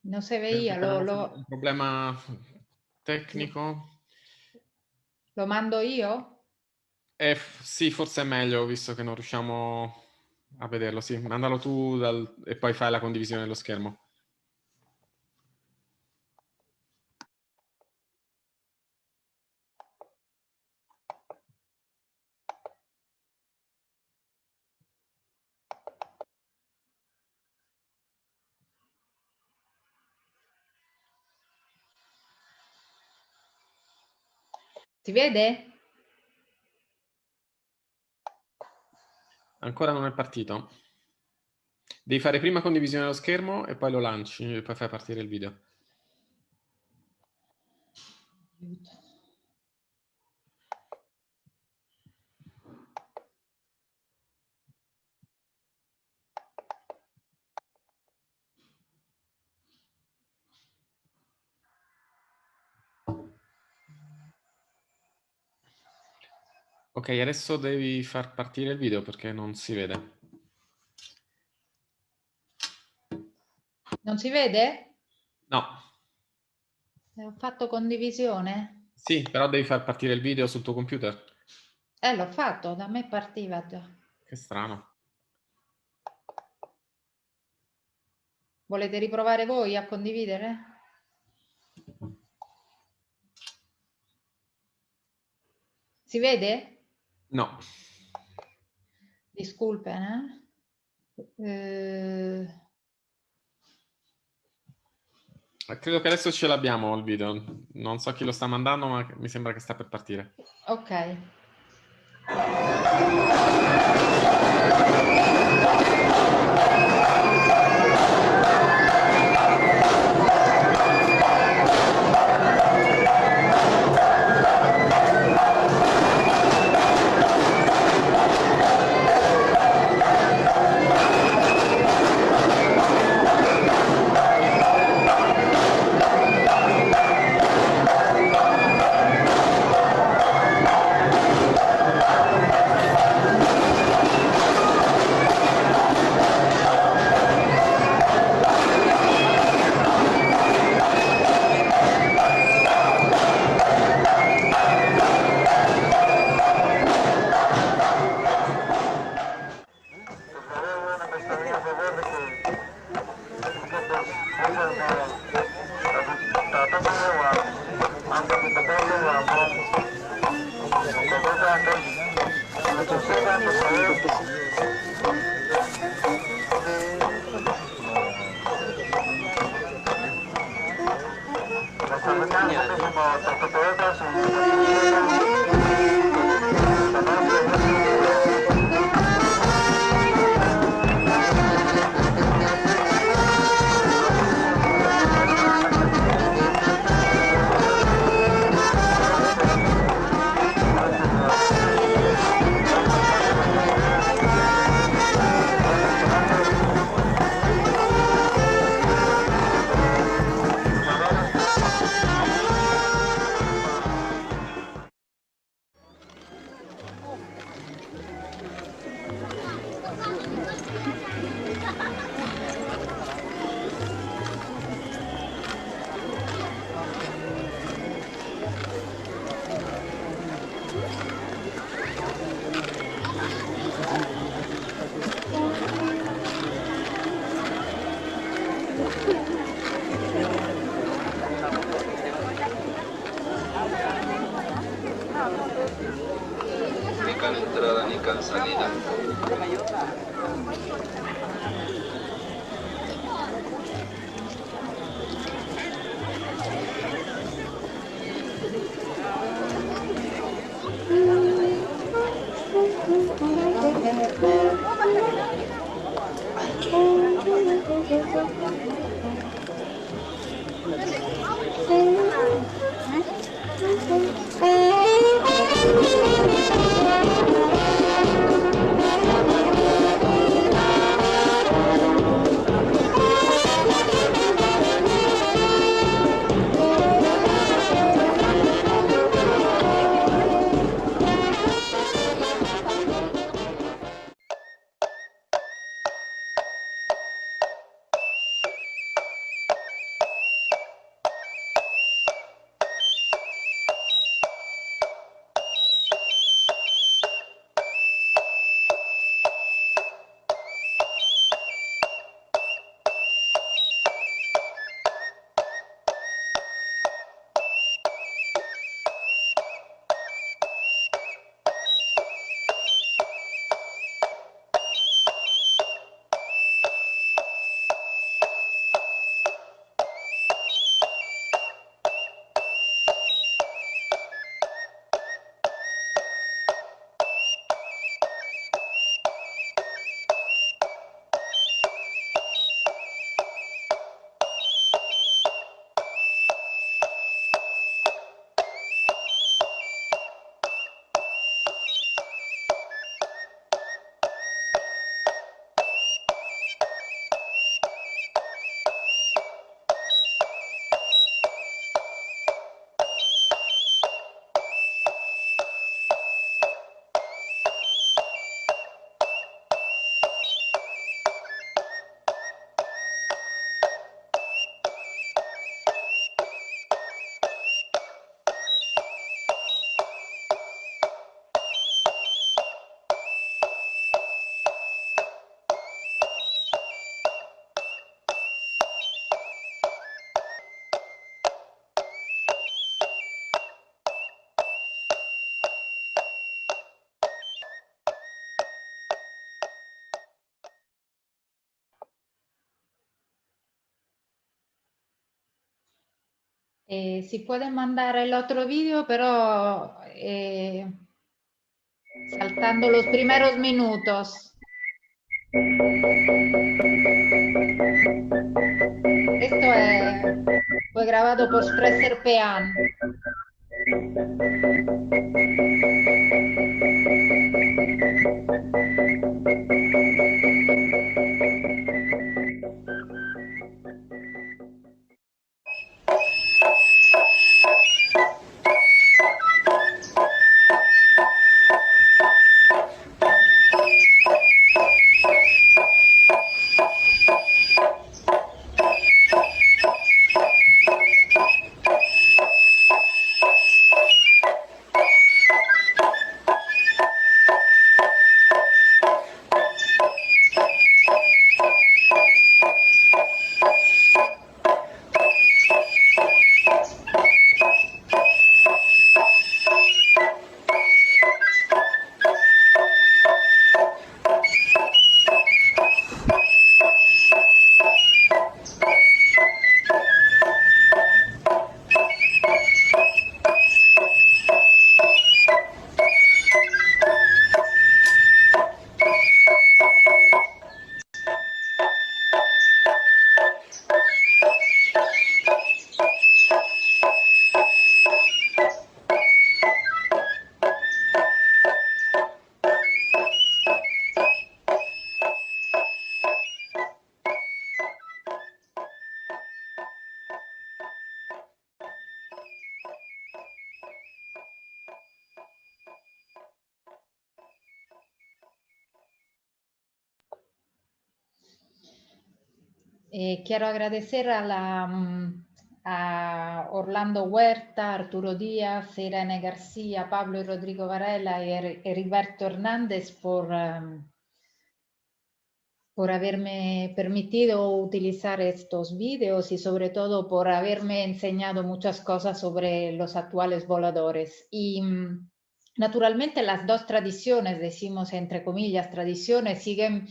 No se veía, Tenemos un problema tecnico. lo mando io? Sì, forse è meglio, visto che non riusciamo a vederlo. Sì, mandalo tu e poi fai la condivisione dello schermo. Si vede? Ancora non è partito. Devi fare prima condivisione dello schermo e poi lo lanci e poi fai partire il video. Ok, adesso devi far partire il video perché non si vede. Non si vede? No. Ho fatto condivisione? Sì, però devi far partire il video sul tuo computer. L'ho fatto, da me partiva già. Che strano. Volete riprovare voi a condividere? Si vede? No. Disculpen, Credo che adesso ce l'abbiamo il video. Non so chi lo sta mandando, ma mi sembra che sta per partire. Ok. Nikan entrada, Nikan salida. Si pueden mandar el otro vídeo, pero saltando los primeros minutos. Fue grabado por Spresser Pean. Quiero agradecer a Orlando Huerta, Arturo Díaz, Irene García, Pablo y Rodrigo Varela y Heriberto Hernández por haberme permitido utilizar estos vídeos y sobre todo por haberme enseñado muchas cosas sobre los actuales voladores. Y naturalmente las dos tradiciones, decimos entre comillas tradiciones, siguen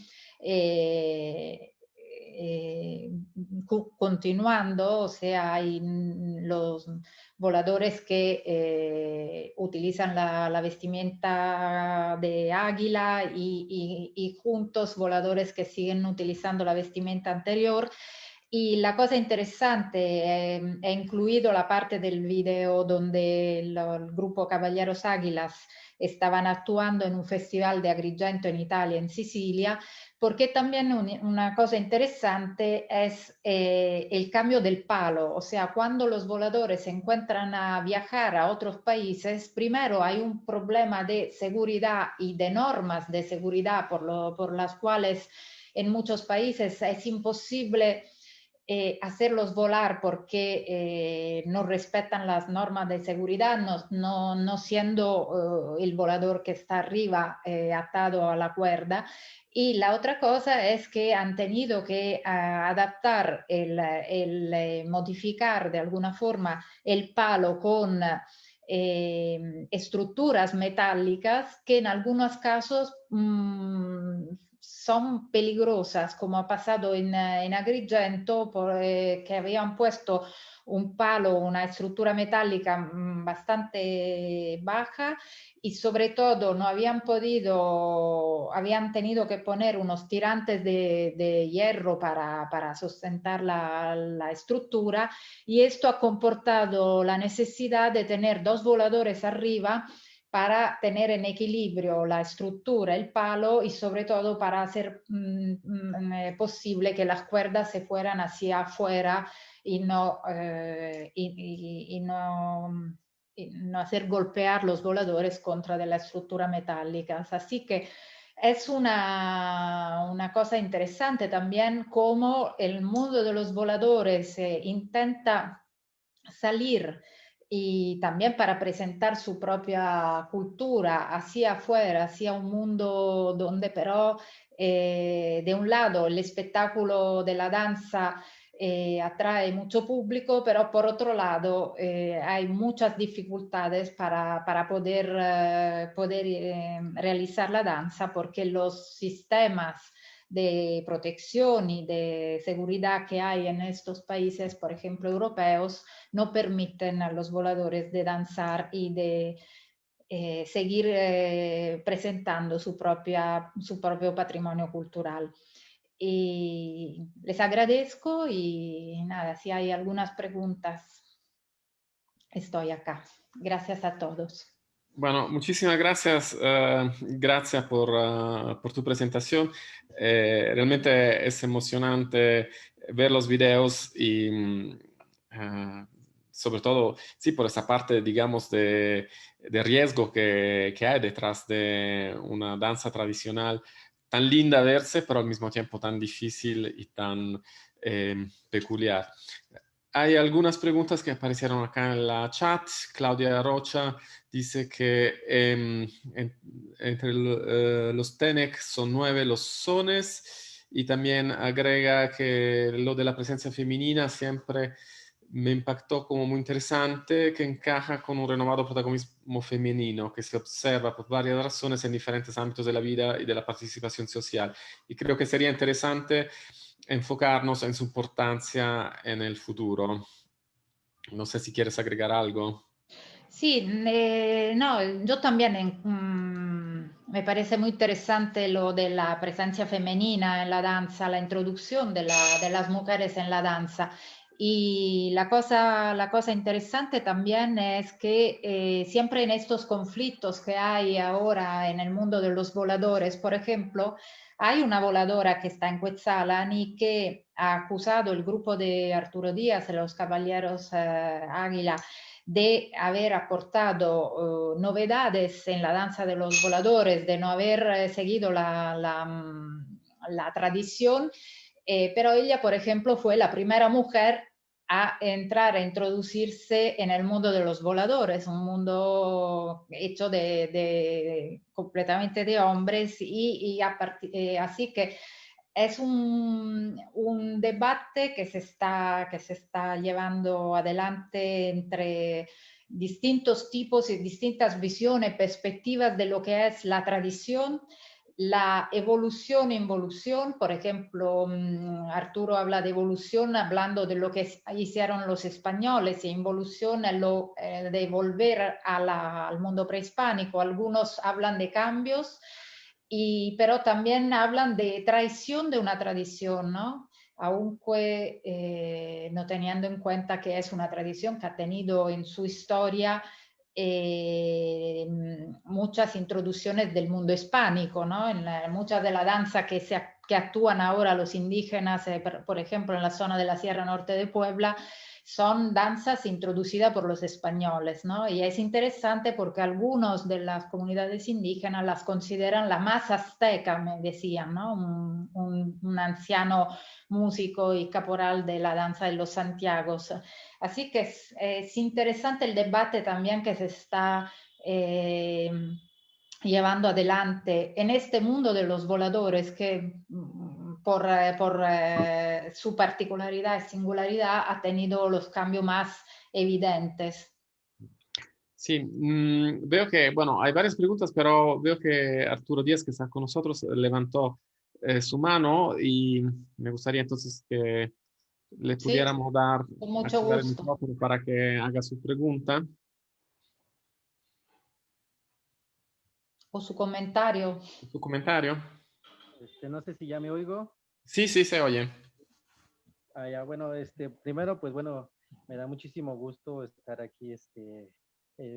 continuando, o sea, hay los voladores que utilizan la vestimenta de águila y juntos voladores que siguen utilizando la vestimenta anterior. Y la cosa interesante, he incluido la parte del video donde el grupo Caballeros Águilas estaban actuando en un festival de Agrigento en Italia, en Sicilia, porque también una cosa interesante es el cambio del palo, o sea, cuando los voladores se encuentran a viajar a otros países, primero hay un problema de seguridad y de normas de seguridad por las cuales en muchos países es imposible hacerlos volar porque no respetan las normas de seguridad, no siendo el volador que está arriba atado a la cuerda. Y la otra cosa es que han tenido que adaptar, modificar de alguna forma el palo con estructuras metálicas que en algunos casos son peligrosas, como ha pasado en Agrigento, que habían puesto un palo, una estructura metálica bastante baja y sobre todo no habían tenido que poner unos tirantes de hierro para sustentar la estructura, y esto ha comportado la necesidad de tener dos voladores arriba para tener en equilibrio la estructura, el palo y sobre todo para hacer posible que las cuerdas se fueran hacia afuera y no hacer golpear los voladores contra de la estructura metálica. Así que es una cosa interesante también cómo el mundo de los voladores intenta salir y también para presentar su propia cultura hacia afuera, hacia un mundo donde pero de un lado el espectáculo de la danza atrae mucho público, pero por otro lado hay muchas dificultades para poder realizar la danza porque los sistemas de protección y de seguridad que hay en estos países, por ejemplo, europeos, no permiten a los voladores de danzar y de seguir presentando su propio patrimonio cultural. Y les agradezco y nada, si hay algunas preguntas, estoy acá. Gracias a todos. Bueno, muchísimas gracias, gracias por tu presentación. Realmente es emocionante ver los videos y sobre todo, sí, por esa parte, digamos, de riesgo que hay detrás de una danza tradicional tan linda verse, pero al mismo tiempo tan difícil y tan peculiar. Hay algunas preguntas que aparecieron acá en la chat. Claudia Rocha dice que entre los TENEC son 9 los sones y también agrega que lo de la presencia femenina siempre me impactó como muy interesante, que encaja con un renovado protagonismo femenino que se observa por varias razones en diferentes ámbitos de la vida y de la participación social. Y creo que sería interesante enfocarnos en su importancia en el futuro. No sé si quieres agregar algo. Sí, no, yo también me parece muy interesante lo de la presencia femenina en la danza, la introducción de las mujeres en la danza. Y la cosa interesante también es que siempre en estos conflictos que hay ahora en el mundo de los voladores, por ejemplo, hay una voladora que está en Quetzalan y que ha acusado el grupo de Arturo Díaz, los Caballeros Águila, de haber aportado novedades en la danza de los voladores, de no haber seguido la tradición, pero ella, por ejemplo, fue la primera mujer a entrar, a introducirse en el mundo de los voladores, un mundo hecho completamente de hombres así que es un debate que se está llevando adelante entre distintos tipos y distintas visiones, perspectivas de lo que es la tradición, la evolución e involución. Por ejemplo, Arturo habla de evolución hablando de lo que hicieron los españoles, y involución es lo de volver al mundo prehispánico. Algunos hablan de cambios, pero también hablan de traición de una tradición, ¿no? Aunque no teniendo en cuenta que es una tradición que ha tenido en su historia muchas introducciones del mundo hispánico, ¿no? Muchas de la danza que actúan ahora los indígenas, por ejemplo, en la zona de la Sierra Norte de Puebla, son danzas introducidas por los españoles, ¿no? Y es interesante porque algunos de las comunidades indígenas las consideran la más azteca, me decían, ¿no? Un anciano músico y caporal de la danza de los Santiagos. Así que es interesante el debate también que se está llevando adelante en este mundo de los voladores, que por su particularidad y singularidad ha tenido los cambios más evidentes. Sí, veo que, bueno, hay varias preguntas, pero veo que Arturo Díaz, que está con nosotros, levantó su mano y me gustaría entonces que le Sí, pudiéramos dar, con mucho activar el gusto. micrófono para que haga su pregunta. O su comentario. ¿Su comentario? No sé si ya me oigo. Sí, sí, se oye. Ya, bueno, primero, pues bueno, me da muchísimo gusto estar aquí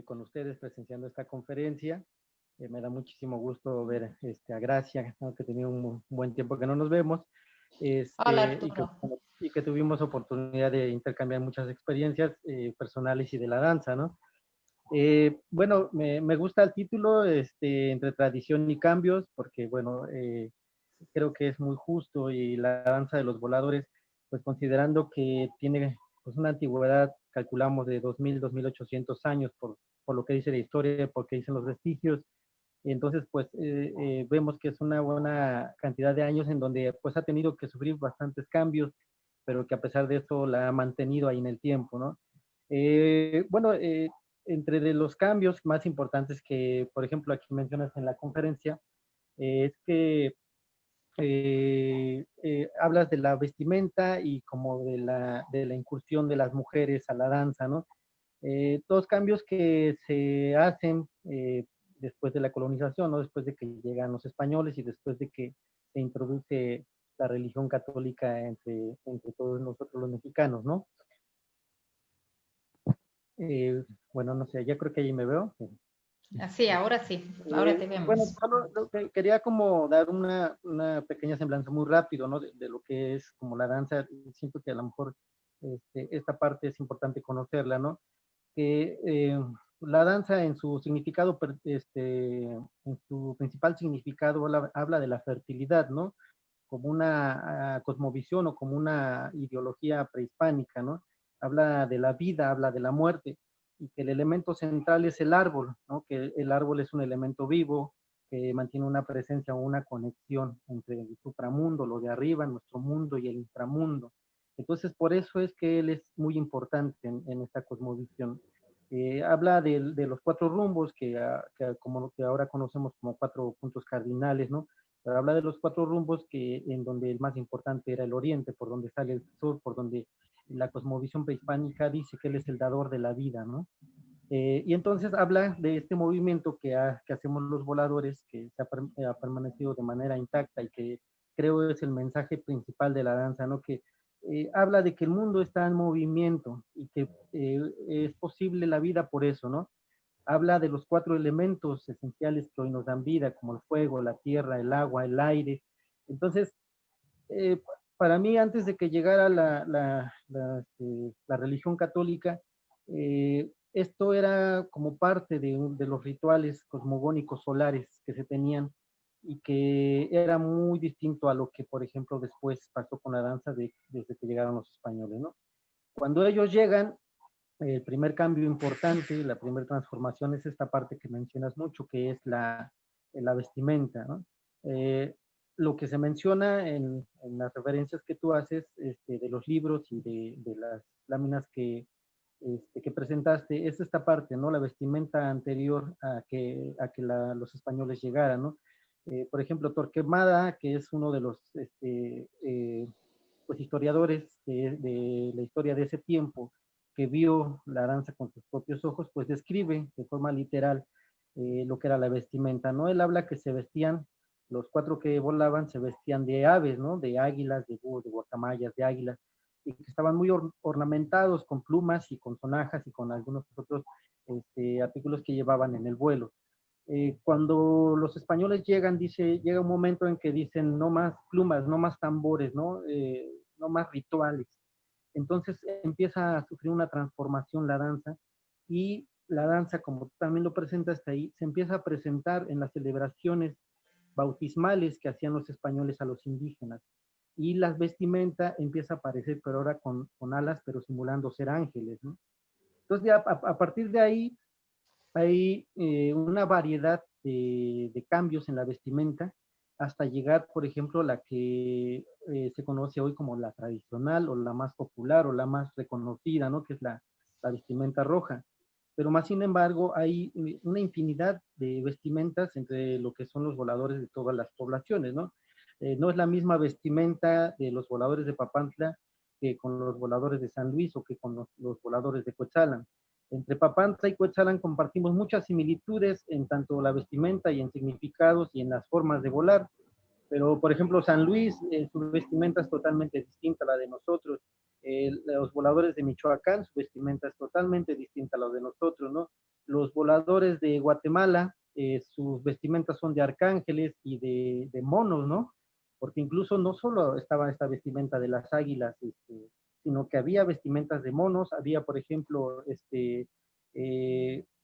con ustedes presenciando esta conferencia. Me da muchísimo gusto ver a Gracia, ¿no? Que tenía un buen tiempo que no nos vemos, Hola, y Arturo. que tuvimos oportunidad de intercambiar muchas experiencias personales y de la danza, ¿no? Bueno, me gusta el título, entre tradición y cambios, porque bueno, creo que es muy justo, y la danza de los voladores, pues considerando que tiene pues una antigüedad, calculamos de 2000, 2800 años por lo que dice la historia, porque dicen los vestigios, y entonces pues vemos que es una buena cantidad de años en donde pues ha tenido que sufrir bastantes cambios, pero que a pesar de eso la ha mantenido ahí en el tiempo, ¿no? Bueno, entre de los cambios más importantes que, por ejemplo, aquí mencionas en la conferencia, es que hablas de la vestimenta y como de la incursión de las mujeres a la danza, ¿no? Dos cambios que se hacen después de la colonización, ¿no? Después de que llegan los españoles y después de que se introduce la religión católica entre todos nosotros los mexicanos, ¿no? Bueno, no sé, ya creo que ahí me veo. Sí, ahora te vemos. Bueno, solo quería como dar una pequeña semblanza muy rápido, ¿no? De lo que es como la danza. Siento que a lo mejor esta parte es importante conocerla, ¿no? Que la danza en su significado, en su principal significado habla de la fertilidad, ¿no? Como una cosmovisión o como una ideología prehispánica, ¿no? Habla de la vida, habla de la muerte, y que el elemento central es el árbol, ¿no? Que el árbol es un elemento vivo, que mantiene una presencia o una conexión entre el supramundo, lo de arriba, nuestro mundo y el inframundo. Entonces, por eso es que él es muy importante en esta cosmovisión. Habla de los cuatro rumbos como que ahora conocemos como cuatro puntos cardinales, ¿no? Pero habla de los cuatro rumbos en donde el más importante era el oriente, por donde sale el sur, por donde la cosmovisión prehispánica dice que él es el dador de la vida, ¿no? Y entonces habla de este movimiento que hacemos los voladores, que ha permanecido de manera intacta y que creo es el mensaje principal de la danza, ¿no? Que habla de que el mundo está en movimiento y que es posible la vida por eso, ¿no? Habla de los cuatro elementos esenciales que hoy nos dan vida, como el fuego, la tierra, el agua, el aire. Entonces, eh, para mí, antes de que llegara la religión católica, esto era como parte de los rituales cosmogónicos solares que se tenían y que era muy distinto a lo que, por ejemplo, después pasó con la danza desde que llegaron los españoles, ¿no? Cuando ellos llegan, el primer cambio importante, la primera transformación es esta parte que mencionas mucho, que es la vestimenta, ¿no? Lo que se menciona en las referencias que tú haces de los libros y de las láminas que presentaste, es esta parte, ¿no? La vestimenta anterior a que los españoles llegaran, ¿no? Por ejemplo, Torquemada, que es uno de los pues, historiadores de la historia de ese tiempo, que vio la danza con sus propios ojos, pues describe de forma literal lo que era la vestimenta, ¿no? Él habla que se vestían, los cuatro que volaban se vestían de aves, ¿no? De águilas, de búhos, de guacamayas, de águilas, y que estaban muy ornamentados con plumas y con sonajas y con algunos otros artículos que llevaban en el vuelo. Cuando los españoles llegan, llega un momento en que dicen no más plumas, no más tambores, ¿no? No más rituales. Entonces empieza a sufrir una transformación la danza y la danza, como tú también lo presentas ahí, se empieza a presentar en las celebraciones bautismales que hacían los españoles a los indígenas. Y las vestimenta empieza a aparecer, pero ahora con alas, pero simulando ser ángeles, ¿no? Entonces, ya a partir de ahí, hay una variedad de cambios en la vestimenta hasta llegar, por ejemplo, a la que se conoce hoy como la tradicional o la más popular o la más reconocida, ¿no? Que es la vestimenta roja. Pero más sin embargo, hay una infinidad de vestimentas entre lo que son los voladores de todas las poblaciones, ¿no? No es la misma vestimenta de los voladores de Papantla que con los voladores de San Luis o que con los voladores de Coetzalan. Entre Papantla y Cuetzalan compartimos muchas similitudes en tanto la vestimenta y en significados y en las formas de volar. Pero, por ejemplo, San Luis, su vestimenta es totalmente distinta a la de nosotros. Los voladores de Michoacán, su vestimenta es totalmente distinta a la de nosotros, ¿no? Los voladores de Guatemala, sus vestimentas son de arcángeles y de monos, ¿no? Porque incluso no solo estaba esta vestimenta de las águilas, sino que había vestimentas de monos, había, por ejemplo,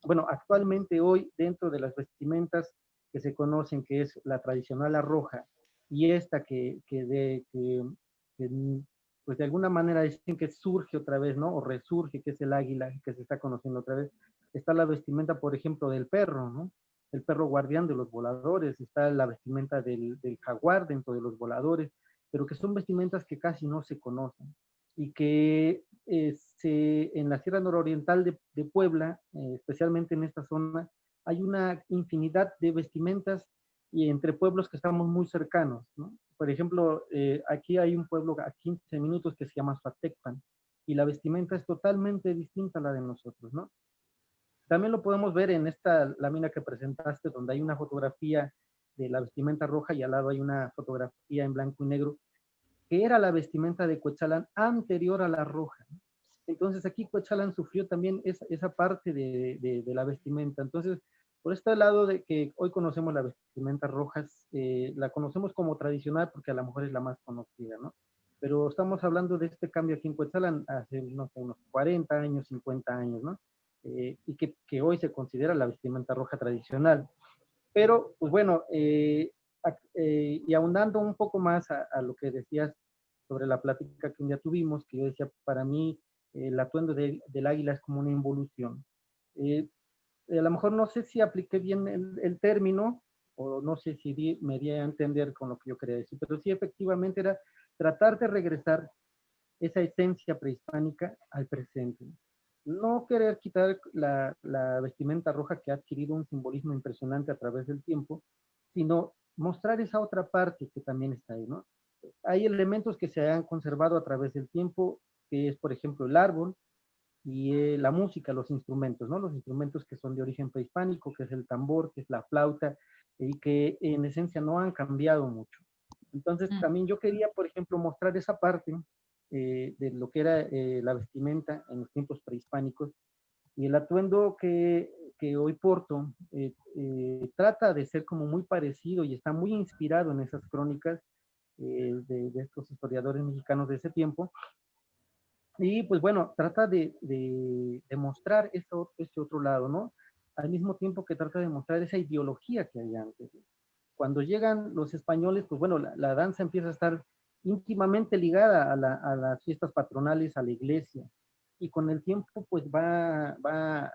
bueno, actualmente hoy dentro de las vestimentas que se conocen, que es la tradicional la roja, y esta pues de alguna manera dicen que surge otra vez, ¿no? O resurge, que es el águila, que se está conociendo otra vez. Está la vestimenta, por ejemplo, del perro, ¿no? El perro guardián de los voladores, está la vestimenta del jaguar dentro de los voladores, pero que son vestimentas que casi no se conocen y que en la Sierra Nororiental de Puebla, especialmente en esta zona, hay una infinidad de vestimentas y entre pueblos que estamos muy cercanos, ¿no? Por ejemplo, aquí hay un pueblo a 15 minutos que se llama Suatecpan, y la vestimenta es totalmente distinta a la de nosotros, ¿no? También lo podemos ver en esta lámina que presentaste, donde hay una fotografía de la vestimenta roja y al lado hay una fotografía en blanco y negro, que era la vestimenta de Cuetzalan anterior a la roja. Entonces aquí Cuetzalan sufrió también esa parte de la vestimenta. Entonces, por este lado de que hoy conocemos la vestimenta rojas, la conocemos como tradicional porque a lo mejor es la más conocida, ¿no? Pero estamos hablando de este cambio aquí en Cuetzalan hace, no sé, unos 40 años, 50 años, ¿no? Y que hoy se considera la vestimenta roja tradicional. Pero, pues bueno, y ahondando un poco más a lo que decías sobre la plática que un día tuvimos, que yo decía, para mí el atuendo del águila es como una involución. A lo mejor no sé si apliqué bien el término, o no sé si me di a entender con lo que yo quería decir, pero sí efectivamente era tratar de regresar esa esencia prehispánica al presente. No querer quitar la vestimenta roja que ha adquirido un simbolismo impresionante a través del tiempo, sino mostrar esa otra parte que también está ahí, ¿no? Hay elementos que se han conservado a través del tiempo, que es, por ejemplo, el árbol y la música, los instrumentos, ¿no? Los instrumentos que son de origen prehispánico, que es el tambor, que es la flauta, y que en esencia no han cambiado mucho. Entonces, también yo quería, por ejemplo, mostrar esa parte de lo que era la vestimenta en los tiempos prehispánicos y el atuendo que hoy porto trata de ser como muy parecido y está muy inspirado en esas crónicas de estos historiadores mexicanos de ese tiempo. Y pues bueno, trata de mostrar este otro lado, ¿no? Al mismo tiempo que trata de mostrar esa ideología que había antes. Cuando llegan los españoles, pues bueno, la danza empieza a estar íntimamente ligada a las fiestas patronales, a la iglesia. Y con el tiempo, pues va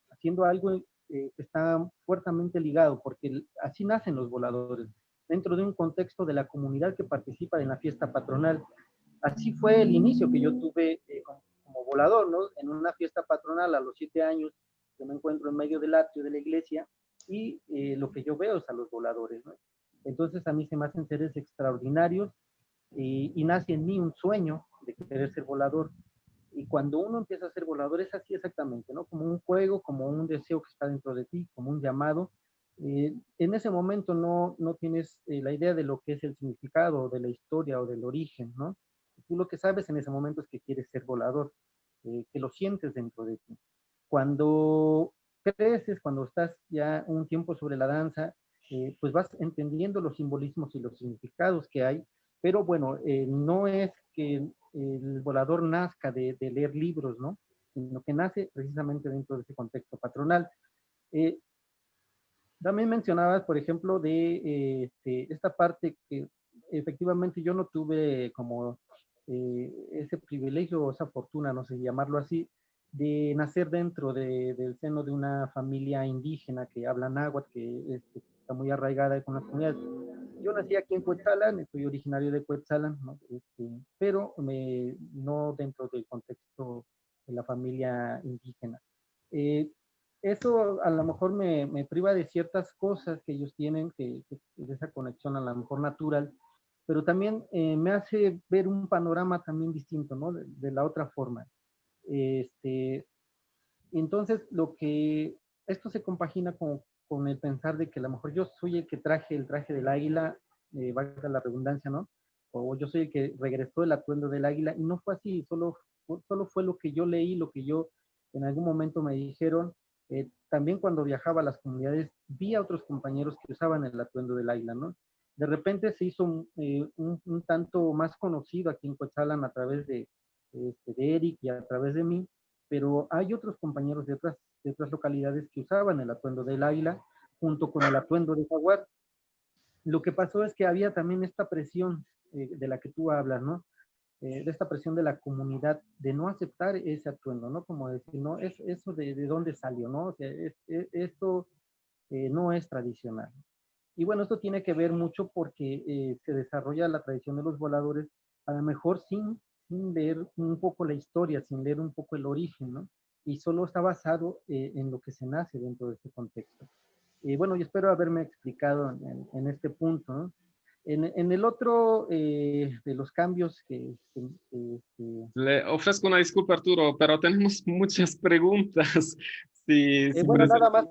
haciendo algo que está fuertemente ligado, porque así nacen los voladores, dentro de un contexto de la comunidad que participa en la fiesta patronal. Así fue el inicio que yo tuve como volador, ¿no? En una fiesta patronal a los 7 años, yo me encuentro en medio del atrio de la iglesia y lo que yo veo es a los voladores, ¿no? Entonces a mí se me hacen seres extraordinarios y nace en mí un sueño de querer ser volador. Y cuando uno empieza a ser volador es así exactamente, ¿no? Como un juego, como un deseo que está dentro de ti, como un llamado. En ese momento no tienes la idea de lo que es el significado, de la historia o del origen, ¿no? Tú lo que sabes en ese momento es que quieres ser volador, que lo sientes dentro de ti. Cuando creces, cuando estás ya un tiempo sobre la danza, pues vas entendiendo los simbolismos y los significados que hay, pero bueno, no es que el volador nazca de leer libros, ¿no? Sino que nace precisamente dentro de ese contexto patronal. Eh, También mencionabas, por ejemplo, de esta parte que efectivamente yo no tuve como ese privilegio o esa fortuna, no sé llamarlo así, de nacer dentro del seno de una familia indígena que habla náhuatl, que está muy arraigada con las comunidades. Yo nací aquí en Cuetzalan, soy originario de Cuetzalan, ¿no? Pero no dentro del contexto de la familia indígena. Eh, Eso a lo mejor me priva de ciertas cosas que ellos tienen, de esa conexión a lo mejor natural, pero también me hace ver un panorama también distinto, ¿no? De la otra forma. Este, entonces, esto se compagina con el pensar de que a lo mejor yo soy el que traje el traje del águila, valga la redundancia, ¿no? O yo soy el que regresó el atuendo del águila, y no fue así, solo fue lo que yo leí, lo que yo en algún momento me dijeron. También cuando viajaba a las comunidades, vi a otros compañeros que usaban el atuendo del águila, ¿no? De repente se hizo un tanto más conocido aquí en Coetzalan a través de Eric y a través de mí, pero hay otros compañeros de otras localidades que usaban el atuendo del águila junto con el atuendo de jaguar. Lo que pasó es que había también esta presión de la que tú hablas, ¿no? De esta presión de la comunidad de no aceptar ese atuendo, ¿no? Como decir, no, eso de dónde salió, ¿no? O sea, esto no es tradicional. Y bueno, esto tiene que ver mucho porque se desarrolla la tradición de los voladores, a lo mejor sin leer un poco la historia, sin leer un poco el origen, ¿no? Y solo está basado en lo que se nace dentro de ese contexto. Y bueno, yo espero haberme explicado en este punto, ¿no? En el otro de los cambios Le ofrezco una disculpa, Arturo, pero tenemos muchas preguntas. Si bueno, puedes... nada más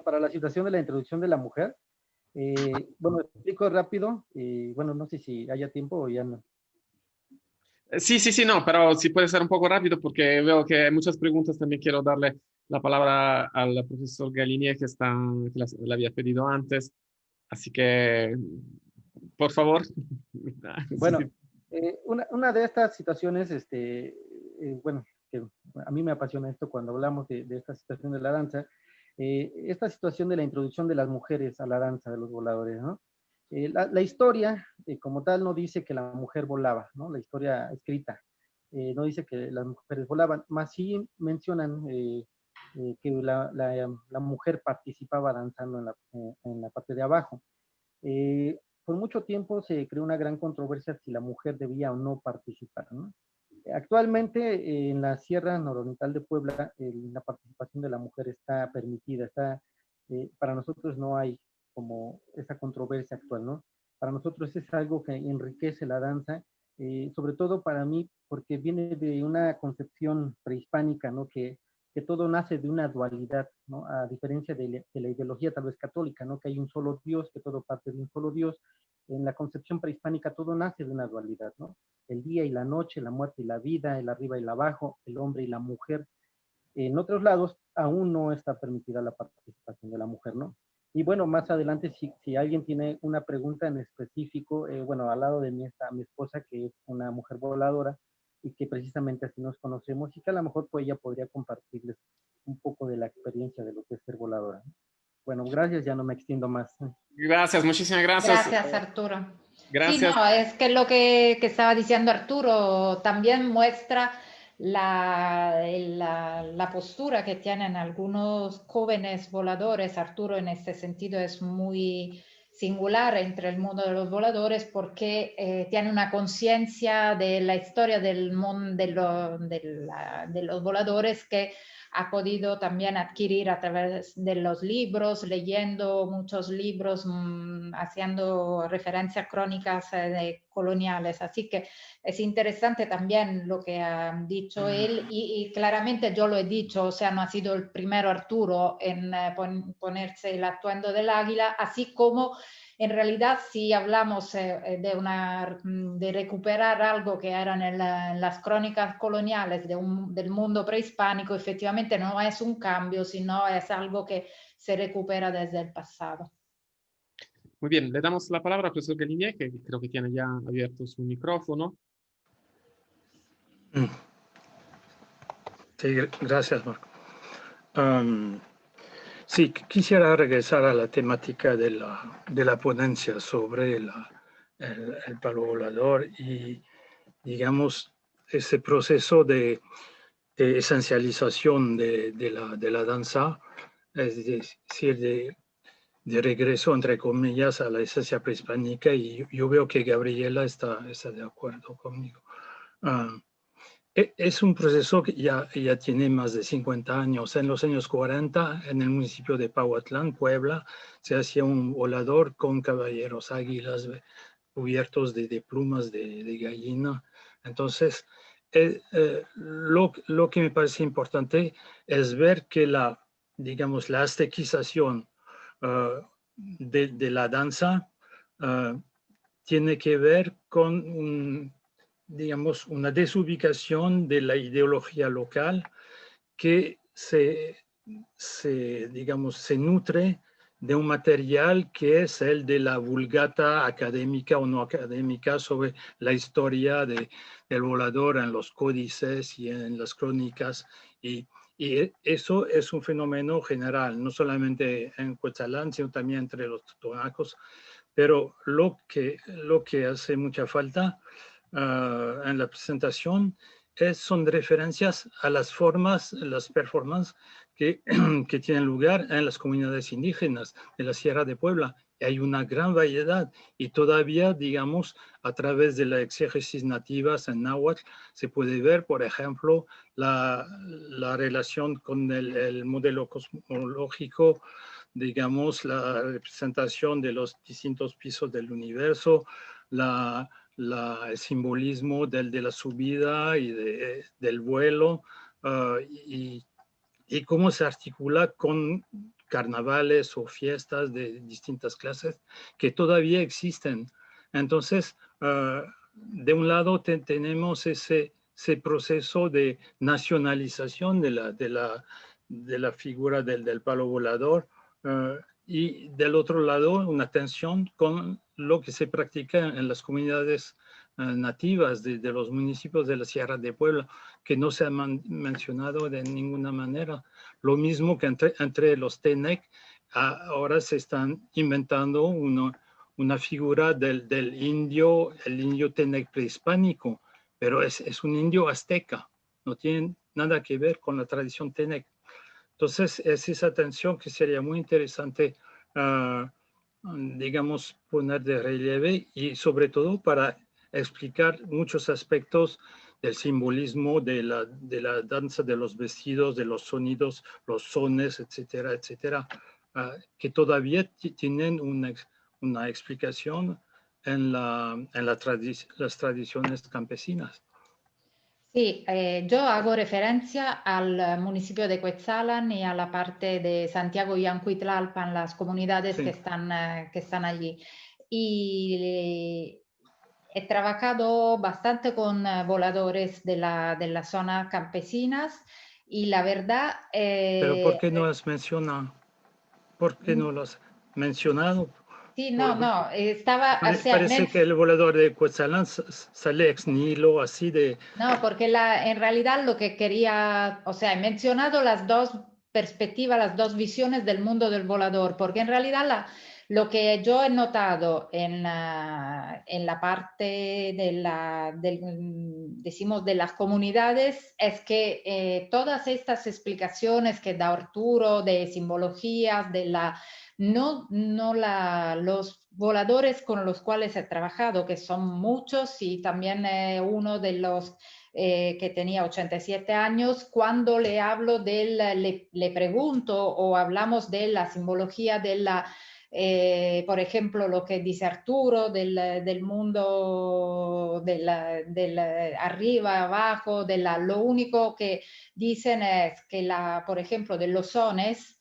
para la situación de la introducción de la mujer. Bueno, explico rápido. Bueno, no sé si haya tiempo o ya no. Sí, no, pero si puede ser un poco rápido porque veo que hay muchas preguntas. También quiero darle la palabra al profesor Galinier que la había pedido antes. Así que, por favor. Bueno, Sí. una de estas situaciones, bueno, que a mí me apasiona esto cuando hablamos de esta situación de la danza, esta situación de la introducción de las mujeres a la danza de los voladores, ¿no? La historia como tal no dice que la mujer volaba, ¿no? La historia escrita no dice que las mujeres volaban, más sí mencionan que la mujer participaba danzando en la parte de abajo. Por mucho tiempo se creó una gran controversia si la mujer debía o no participar, ¿no? Actualmente en la Sierra Nororiental de Puebla la participación de la mujer está permitida, para nosotros no hay como esa controversia actual, ¿no? Para nosotros es algo que enriquece la danza, sobre todo para mí porque viene de una concepción prehispánica, ¿no? Que todo nace de una dualidad, ¿no? A diferencia de la ideología tal vez católica, ¿no? Que hay un solo Dios, que todo parte de un solo Dios. En la concepción prehispánica todo nace de una dualidad, ¿no? El día y la noche, la muerte y la vida, el arriba y el abajo, el hombre y la mujer. En otros lados aún no está permitida la participación de la mujer, ¿no? Y bueno, más adelante, si alguien tiene una pregunta en específico, bueno, al lado de mí está mi esposa, que es una mujer voladora, y que precisamente así nos conocemos, y que a lo mejor pues ella podría compartirles un poco de la experiencia de lo que es ser voladora. Bueno, gracias, ya no me extiendo más. Gracias, muchísimas gracias. Gracias, Arturo. Sí, Gracias. no, es que lo que estaba diciendo Arturo también muestra la postura que tienen algunos jóvenes voladores. Arturo en este sentido es muy singular entre el mundo de los voladores porque tiene una conciencia de la historia del mundo de los voladores que ha podido también adquirir a través de los libros, leyendo muchos libros, haciendo referencias crónicas coloniales. Así que es interesante también lo que ha dicho él y claramente yo lo he dicho, o sea, no ha sido el primero Arturo en ponerse el atuendo del águila, así como en realidad si hablamos de recuperar algo que era en las crónicas coloniales del mundo prehispánico, efectivamente no es un cambio, sino es algo que se recupera desde el pasado. Muy bien, le damos la palabra al profesor Galinier, que creo que tiene ya abierto su micrófono. Sí, gracias, Marco. Sí, quisiera regresar a la temática de la ponencia sobre el palo volador y, digamos, ese proceso de esencialización de la danza, es decir, de regreso, entre comillas, a la esencia prehispánica, y yo veo que Gabriela está de acuerdo conmigo. Es un proceso que ya tiene más de 50 años. En los años 40, en el municipio de Pauatlán, Puebla, se hacía un volador con caballeros águilas cubiertos de plumas de gallina. Entonces, lo que me parece importante es ver que digamos, la aztequización de la danza tiene que ver con digamos, una desubicación de la ideología local que digamos, se nutre de un material que es el de la vulgata académica o no académica sobre la historia del volador en los códices y en las crónicas. Y eso es un fenómeno general, no solamente en Cuetzalan, sino también entre los totonacos. Pero lo que hace mucha falta en la presentación son referencias a las formas, las performances que, que tienen lugar en las comunidades indígenas de la Sierra de Puebla. Y hay una gran variedad y todavía, digamos, a través de la exégesis nativas en náhuatl se puede ver, por ejemplo, la relación con el modelo cosmológico, digamos, la representación de los distintos pisos del universo, el simbolismo de la subida y del vuelo, y cómo se articula con carnavales o fiestas de distintas clases que todavía existen. Entonces, de un lado tenemos ese proceso de nacionalización de la figura del palo volador, y del otro lado una tensión con lo que se practica en las comunidades nativas de los municipios de la Sierra de Puebla, que no se ha mencionado de ninguna manera. Lo mismo que entre los Tenec, ahora se están inventando una figura del indio, el indio Tenec prehispánico, pero es un indio azteca, no tiene nada que ver con la tradición Tenec. Entonces, es esa tensión que sería muy interesante, digamos, poner de relieve y sobre todo para explicar muchos aspectos del simbolismo de la danza, de los vestidos, de los sonidos, los sones, etcétera, etcétera, que todavía tienen una explicación en las tradiciones campesinas. Sí, yo hago referencia al municipio de Cuetzalan y a la parte de Santiago y Ancuitlalpan, las comunidades Sí. que están allí. Y he trabajado bastante con voladores de la zona campesinas y la verdad... Pero ¿por qué no has mencionado? ¿Por qué no lo has mencionado? Sí, no, estaba... o sea, Parece que el volador de Cuetzalan sale ex nihilo, así de... No, porque en realidad lo que quería, o sea, he mencionado las dos perspectivas, las dos visiones del mundo del volador, porque en realidad lo que yo he notado en la parte decimos, de las comunidades es que todas estas explicaciones que da Arturo de simbologías, los voladores con los cuales he trabajado, que son muchos, y también uno de los que tenía 87 años, cuando le hablo le pregunto o hablamos de la simbología por ejemplo, lo que dice Arturo del mundo del arriba, abajo, lo único que dicen es que, por ejemplo, de los sones,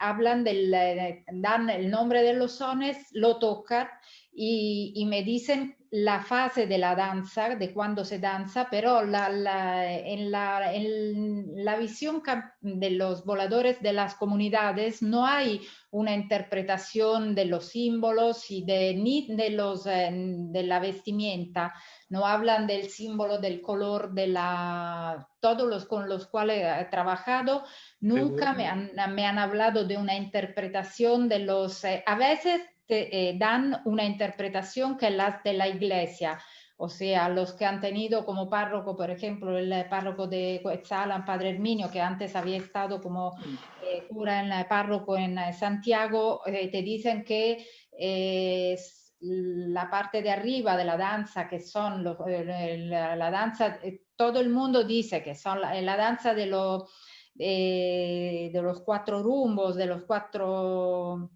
hablan dan el nombre de los sones, lo tocan y me dicen la fase de la danza, de cuando se danza, pero en la visión de los voladores de las comunidades no hay una interpretación de los símbolos ni de la vestimenta. No hablan del símbolo, del color, todos los con los cuales he trabajado, nunca me han hablado de una interpretación de a veces dan una interpretación que es la de la iglesia, o sea, los que han tenido como párroco, por ejemplo, el párroco de Cuetzalan, Padre Herminio, que antes había estado como cura párroco en Santiago, te dicen que la parte de arriba de la danza, que son la danza, todo el mundo dice que son la danza de los 4 rumbos, de los 4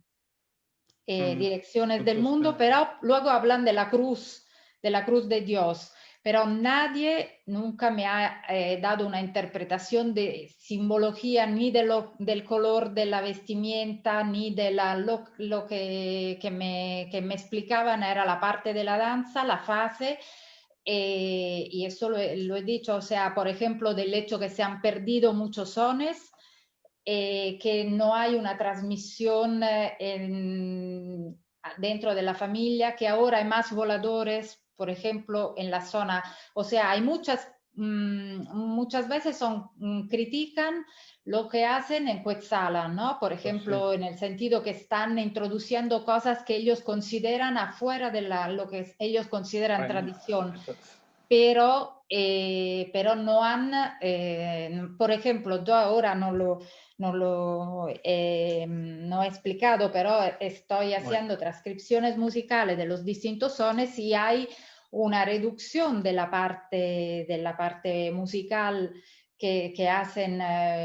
direcciones del mundo, pero luego hablan de la cruz de Dios. Pero nadie nunca me ha dado una interpretación de simbología, ni del color de la vestimenta, ni de lo que me explicaban era la parte de la danza, la fase. Y eso lo he dicho, o sea, por ejemplo, del hecho que se han perdido muchos sones, que no hay una transmisión dentro de la familia, que ahora hay más voladores, por ejemplo, en la zona, o sea, hay muchas veces critican lo que hacen en Cuetzalan, ¿no? Por ejemplo, en el sentido que están introduciendo cosas que ellos consideran afuera de lo que ellos consideran tradición. pero no han, por ejemplo, yo ahora no he explicado, pero estoy haciendo transcripciones musicales de los distintos sones y hay una reducción de la parte musical que hacen,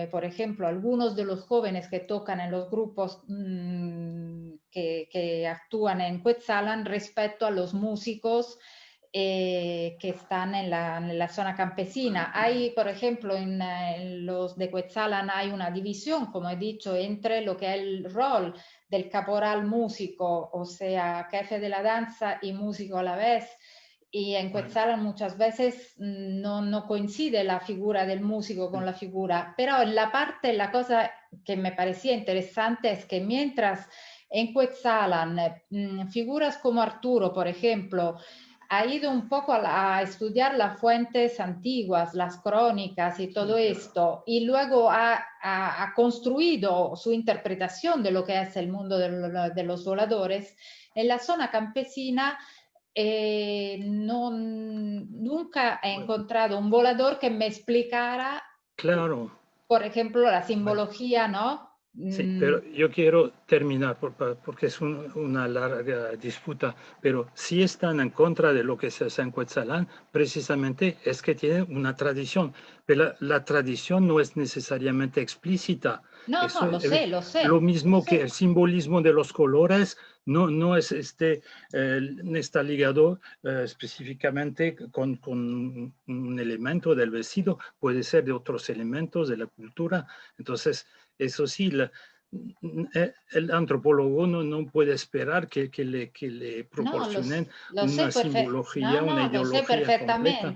por ejemplo, algunos de los jóvenes que tocan en los grupos que actúan en Cuetzalan respecto a los músicos que están en la zona campesina. Hay, por ejemplo, en los de Cuetzalan hay una división, como he dicho, entre lo que es el rol del caporal músico, o sea, jefe de la danza y músico a la vez. Y en Cuetzalan muchas veces no coincide la figura del músico con la figura, pero en la cosa que me parecía interesante es que mientras en Cuetzalan figuras como Arturo, por ejemplo, ha ido un poco a estudiar las fuentes antiguas, las crónicas y todo esto, y luego ha construido su interpretación de lo que es el mundo de los voladores. En la zona campesina nunca he encontrado un volador que me explicara, Claro. por ejemplo, la simbología, ¿no? Sí, pero yo quiero terminar porque es una larga disputa, pero si están en contra de lo que se hace en Cuetzalan, precisamente es que tienen una tradición, pero la tradición no es necesariamente explícita. No, Eso lo sé. Lo mismo lo sé. que el simbolismo de los colores no es no está ligado específicamente con un elemento del vestido, puede ser de otros elementos de la cultura. Entonces, eso sí, el antropólogo no puede esperar que le proporcionen una simbología, una ideología completa. Pero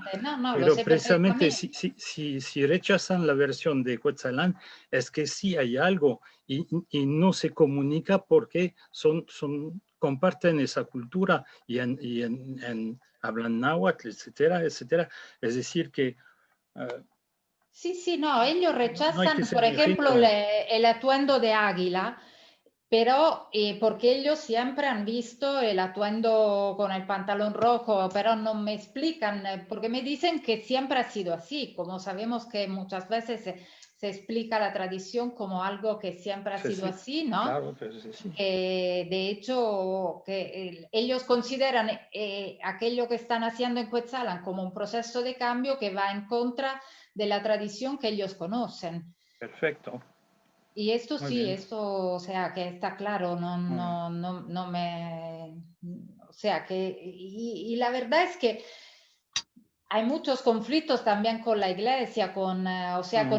precisamente si rechazan la versión de Cuetzalan, es que sí hay algo y no se comunica porque comparten esa cultura y hablan náhuatl, etcétera, etcétera. Es decir que... Sí, no, ellos rechazan, que ser por ejemplo, directo. el atuendo de águila, pero porque ellos siempre han visto el atuendo con el pantalón rojo, pero no me explican, porque me dicen que siempre ha sido así, como sabemos que muchas veces se explica la tradición como algo que siempre ha sido así, ¿no? Claro, pues sí. De hecho, ellos consideran aquello que están haciendo en Cuetzalan como un proceso de cambio que va en contra de la tradición que ellos conocen. Perfecto. Y esto Muy sí, bien. esto, o sea, que está claro, no me... O sea, y la verdad es que hay muchos conflictos también con la iglesia, con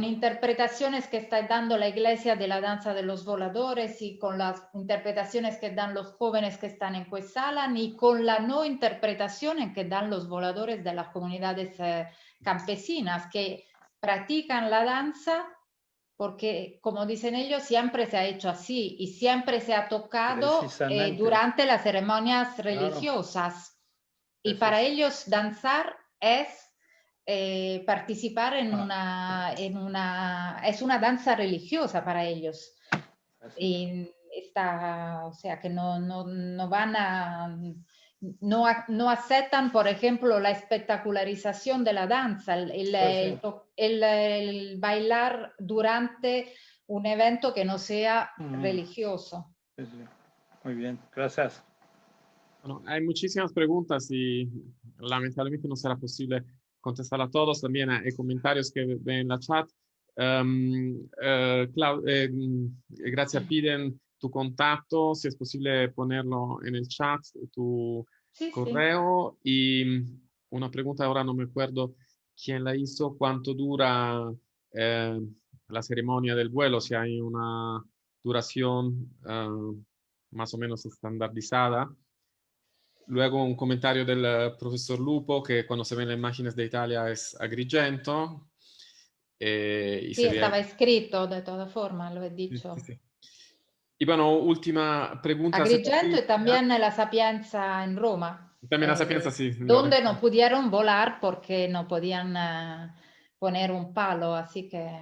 interpretaciones que está dando la iglesia de la danza de los voladores y con las interpretaciones que dan los jóvenes que están en Cuetzalan y con la no interpretación que dan los voladores de las comunidades campesinas que practican la danza porque, como dicen ellos, siempre se ha hecho así y siempre se ha tocado durante las ceremonias religiosas. Y para ellos danzar es participar es una danza religiosa para ellos. Y o sea que no van a... No aceptan, por ejemplo, la espectacularización de la danza, el bailar durante un evento que no sea religioso. Muy bien, gracias. Bueno, hay muchísimas preguntas y lamentablemente no será posible contestar a todos. También hay comentarios que ven en la chat. Gracias, piden tu contacto, si es posible ponerlo en el chat, tu correo. Y una pregunta, ahora no me acuerdo quién la hizo, cuánto dura la ceremonia del vuelo, si hay una duración más o menos estandarizada. Luego un comentario del profesor Lupo, que cuando se ven las imágenes de Italia es Agrigento. Estaba escrito de todas formas, lo he dicho. Sí. Y bueno, última pregunta. Agrigento y también la Sapienza en Roma. También la Sapienza, sí. Donde no pudieron volar porque no podían poner un palo, así que...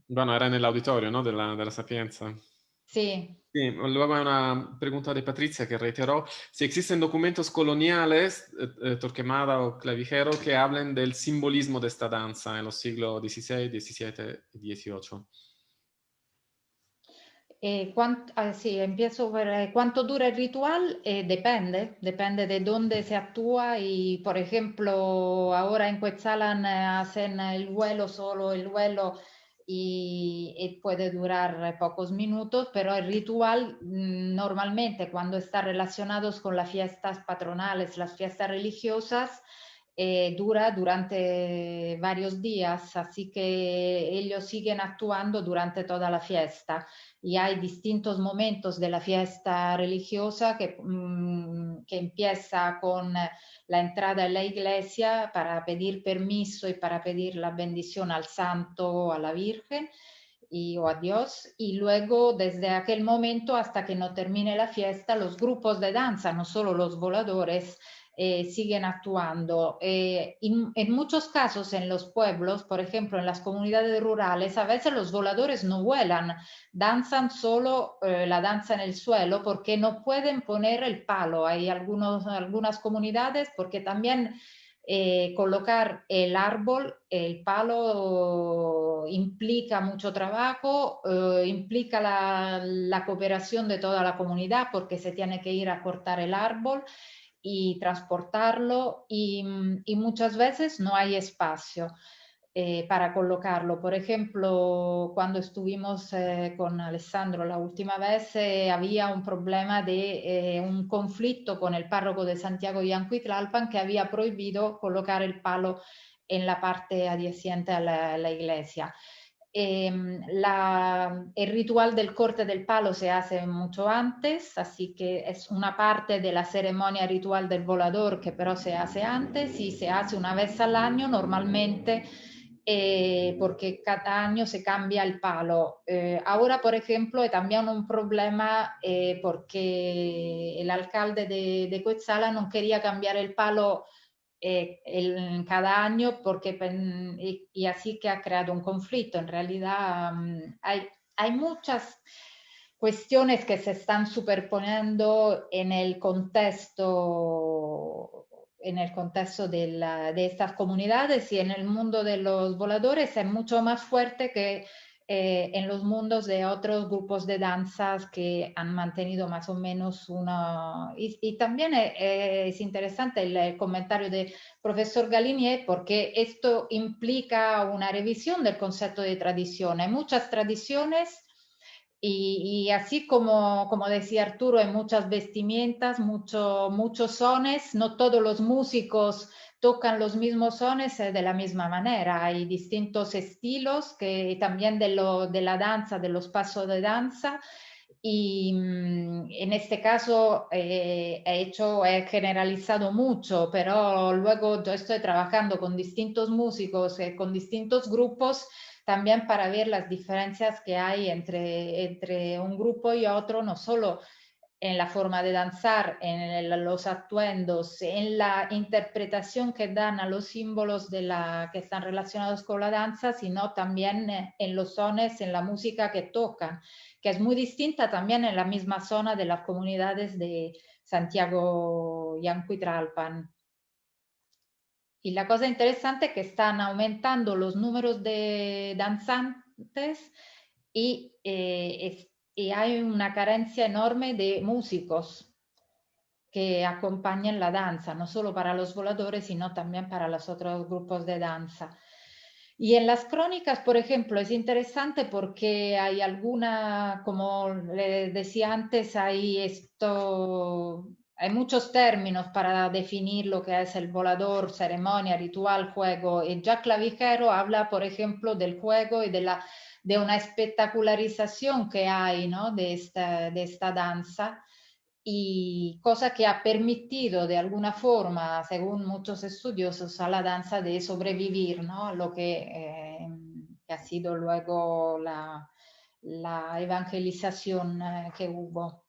Bueno, era en el auditorio, ¿no? De la Sapienza. Sí. Sí, luego hay una pregunta de Patricia que reiteró. Si existen documentos coloniales, Torquemada o Clavijero, que hablen del simbolismo de esta danza en los siglos XVI, XVII y XVIII. Sí, empiezo por cuánto dura el ritual, depende de dónde se actúa y por ejemplo ahora en Cuetzalan hacen el vuelo, solo el vuelo y puede durar pocos minutos, pero el ritual normalmente cuando está relacionado con las fiestas patronales, las fiestas religiosas, dura durante varios días, así que ellos siguen actuando durante toda la fiesta y hay distintos momentos de la fiesta religiosa que empieza con la entrada en la iglesia para pedir permiso y para pedir la bendición al santo o a la Virgen o a Dios, y luego desde aquel momento hasta que no termine la fiesta, los grupos de danza, no solo los voladores, siguen actuando. En muchos casos en los pueblos, por ejemplo en las comunidades rurales, a veces los voladores no vuelan, danzan solo la danza en el suelo porque no pueden poner el palo. Hay algunas comunidades porque también colocar el árbol, el palo implica mucho trabajo, implica la cooperación de toda la comunidad porque se tiene que ir a cortar el árbol y transportarlo y muchas veces no hay espacio para colocarlo. Por ejemplo, cuando estuvimos con Alessandro la última vez, había un problema de un conflicto con el párroco de Santiago Yancuitlalpan que había prohibido colocar el palo en la parte adyacente a la iglesia. El ritual del corte del palo se hace mucho antes, así que es una parte de la ceremonia ritual del volador que pero se hace antes y se hace una vez al año normalmente porque cada año se cambia el palo. Ahora, por ejemplo, hay también un problema porque el alcalde de Cuetzala no quería cambiar el palo cada año porque, y así que ha creado un conflicto. En realidad hay muchas cuestiones que se están superponiendo en el contexto de estas comunidades, y en el mundo de los voladores es mucho más fuerte que en los mundos de otros grupos de danzas que han mantenido más o menos una... Y también es interesante el comentario del profesor Galinier porque esto implica una revisión del concepto de tradición. Hay muchas tradiciones y así como decía Arturo, hay muchas vestimentas, muchos sones, no todos los músicos tocan los mismos sones de la misma manera, hay distintos estilos que también de la danza, de los pasos de danza, y en este caso he generalizado mucho, pero luego yo estoy trabajando con distintos músicos, con distintos grupos, también para ver las diferencias que hay entre un grupo y otro, no solo en la forma de danzar, en los atuendos, en la interpretación que dan a los símbolos que están relacionados con la danza, sino también en los sones, en la música que tocan, que es muy distinta también en la misma zona de las comunidades de Santiago Yancuitralpan. Y la cosa interesante es que están aumentando los números de danzantes y, y hay una carencia enorme de músicos que acompañen la danza, no solo para los voladores, sino también para los otros grupos de danza. Y en las crónicas, por ejemplo, es interesante porque hay alguna, como le decía antes, hay muchos términos para definir lo que es el volador, ceremonia, ritual, juego. Y Jack Clavijero habla, por ejemplo, del juego y de una espectacularización que hay, ¿no? de esta danza, y cosa que ha permitido de alguna forma, según muchos estudiosos, a la danza de sobrevivir, ¿no? Lo que ha sido luego la evangelización que hubo.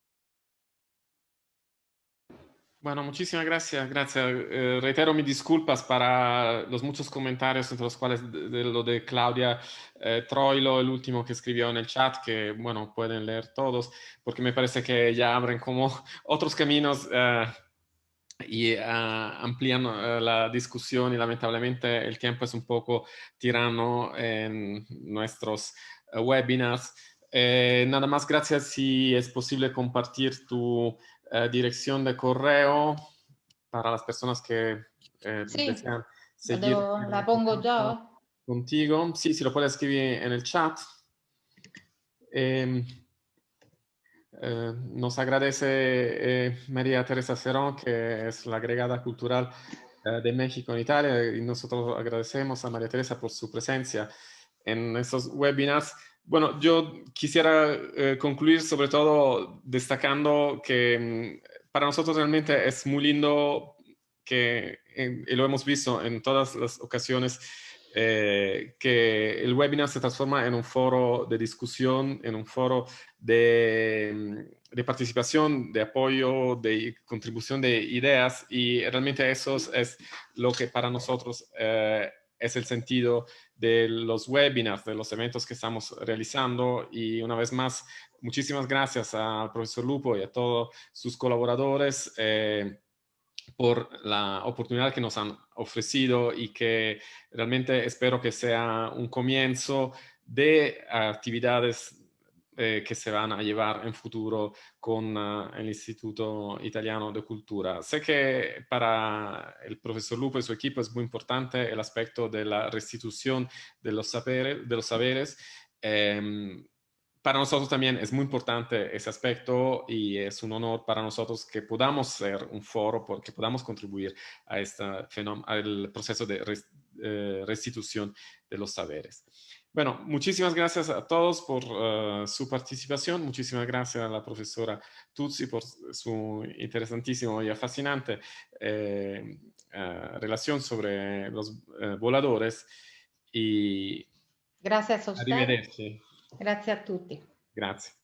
Bueno, muchísimas gracias. Reitero mis disculpas para los muchos comentarios, entre los cuales lo de Claudia Troilo, el último que escribió en el chat, que, bueno, pueden leer todos, porque me parece que ya abren como otros caminos y amplían la discusión, y lamentablemente el tiempo es un poco tirano en nuestros webinars. Nada más, gracias. Si es posible compartir tu dirección de correo para las personas que Sí, desean seguir la pongo yo. contigo. Sí, si lo puedes escribir en el chat. Nos agradece María Teresa Cerón, que es la agregada cultural de México en Italia, y nosotros agradecemos a María Teresa por su presencia en estos webinars. Bueno, yo quisiera concluir sobre todo destacando que para nosotros realmente es muy lindo que, y lo hemos visto en todas las ocasiones, que el webinar se transforma en un foro de discusión, en un foro de participación, de apoyo, de contribución de ideas, y realmente eso es lo que para nosotros es el sentido de los webinars, de los eventos que estamos realizando. Y una vez más, muchísimas gracias al profesor Lupo y a todos sus colaboradores por la oportunidad que nos han ofrecido, y que realmente espero que sea un comienzo de actividades que se van a llevar en futuro con el Instituto Italiano de Cultura. Sé que para el profesor Lupo y su equipo es muy importante el aspecto de la restitución de los saberes. Para nosotros también es muy importante ese aspecto, y es un honor para nosotros que podamos ser un foro, porque podamos contribuir a al proceso de restitución de los saberes. Bueno, muchísimas gracias a todos por su participación. Muchísimas gracias a la profesora Tuzzi por su interesantísimo y fascinante relación sobre los voladores. Y Gracias a usted. arrivederci. Grazie a tutti. Grazie.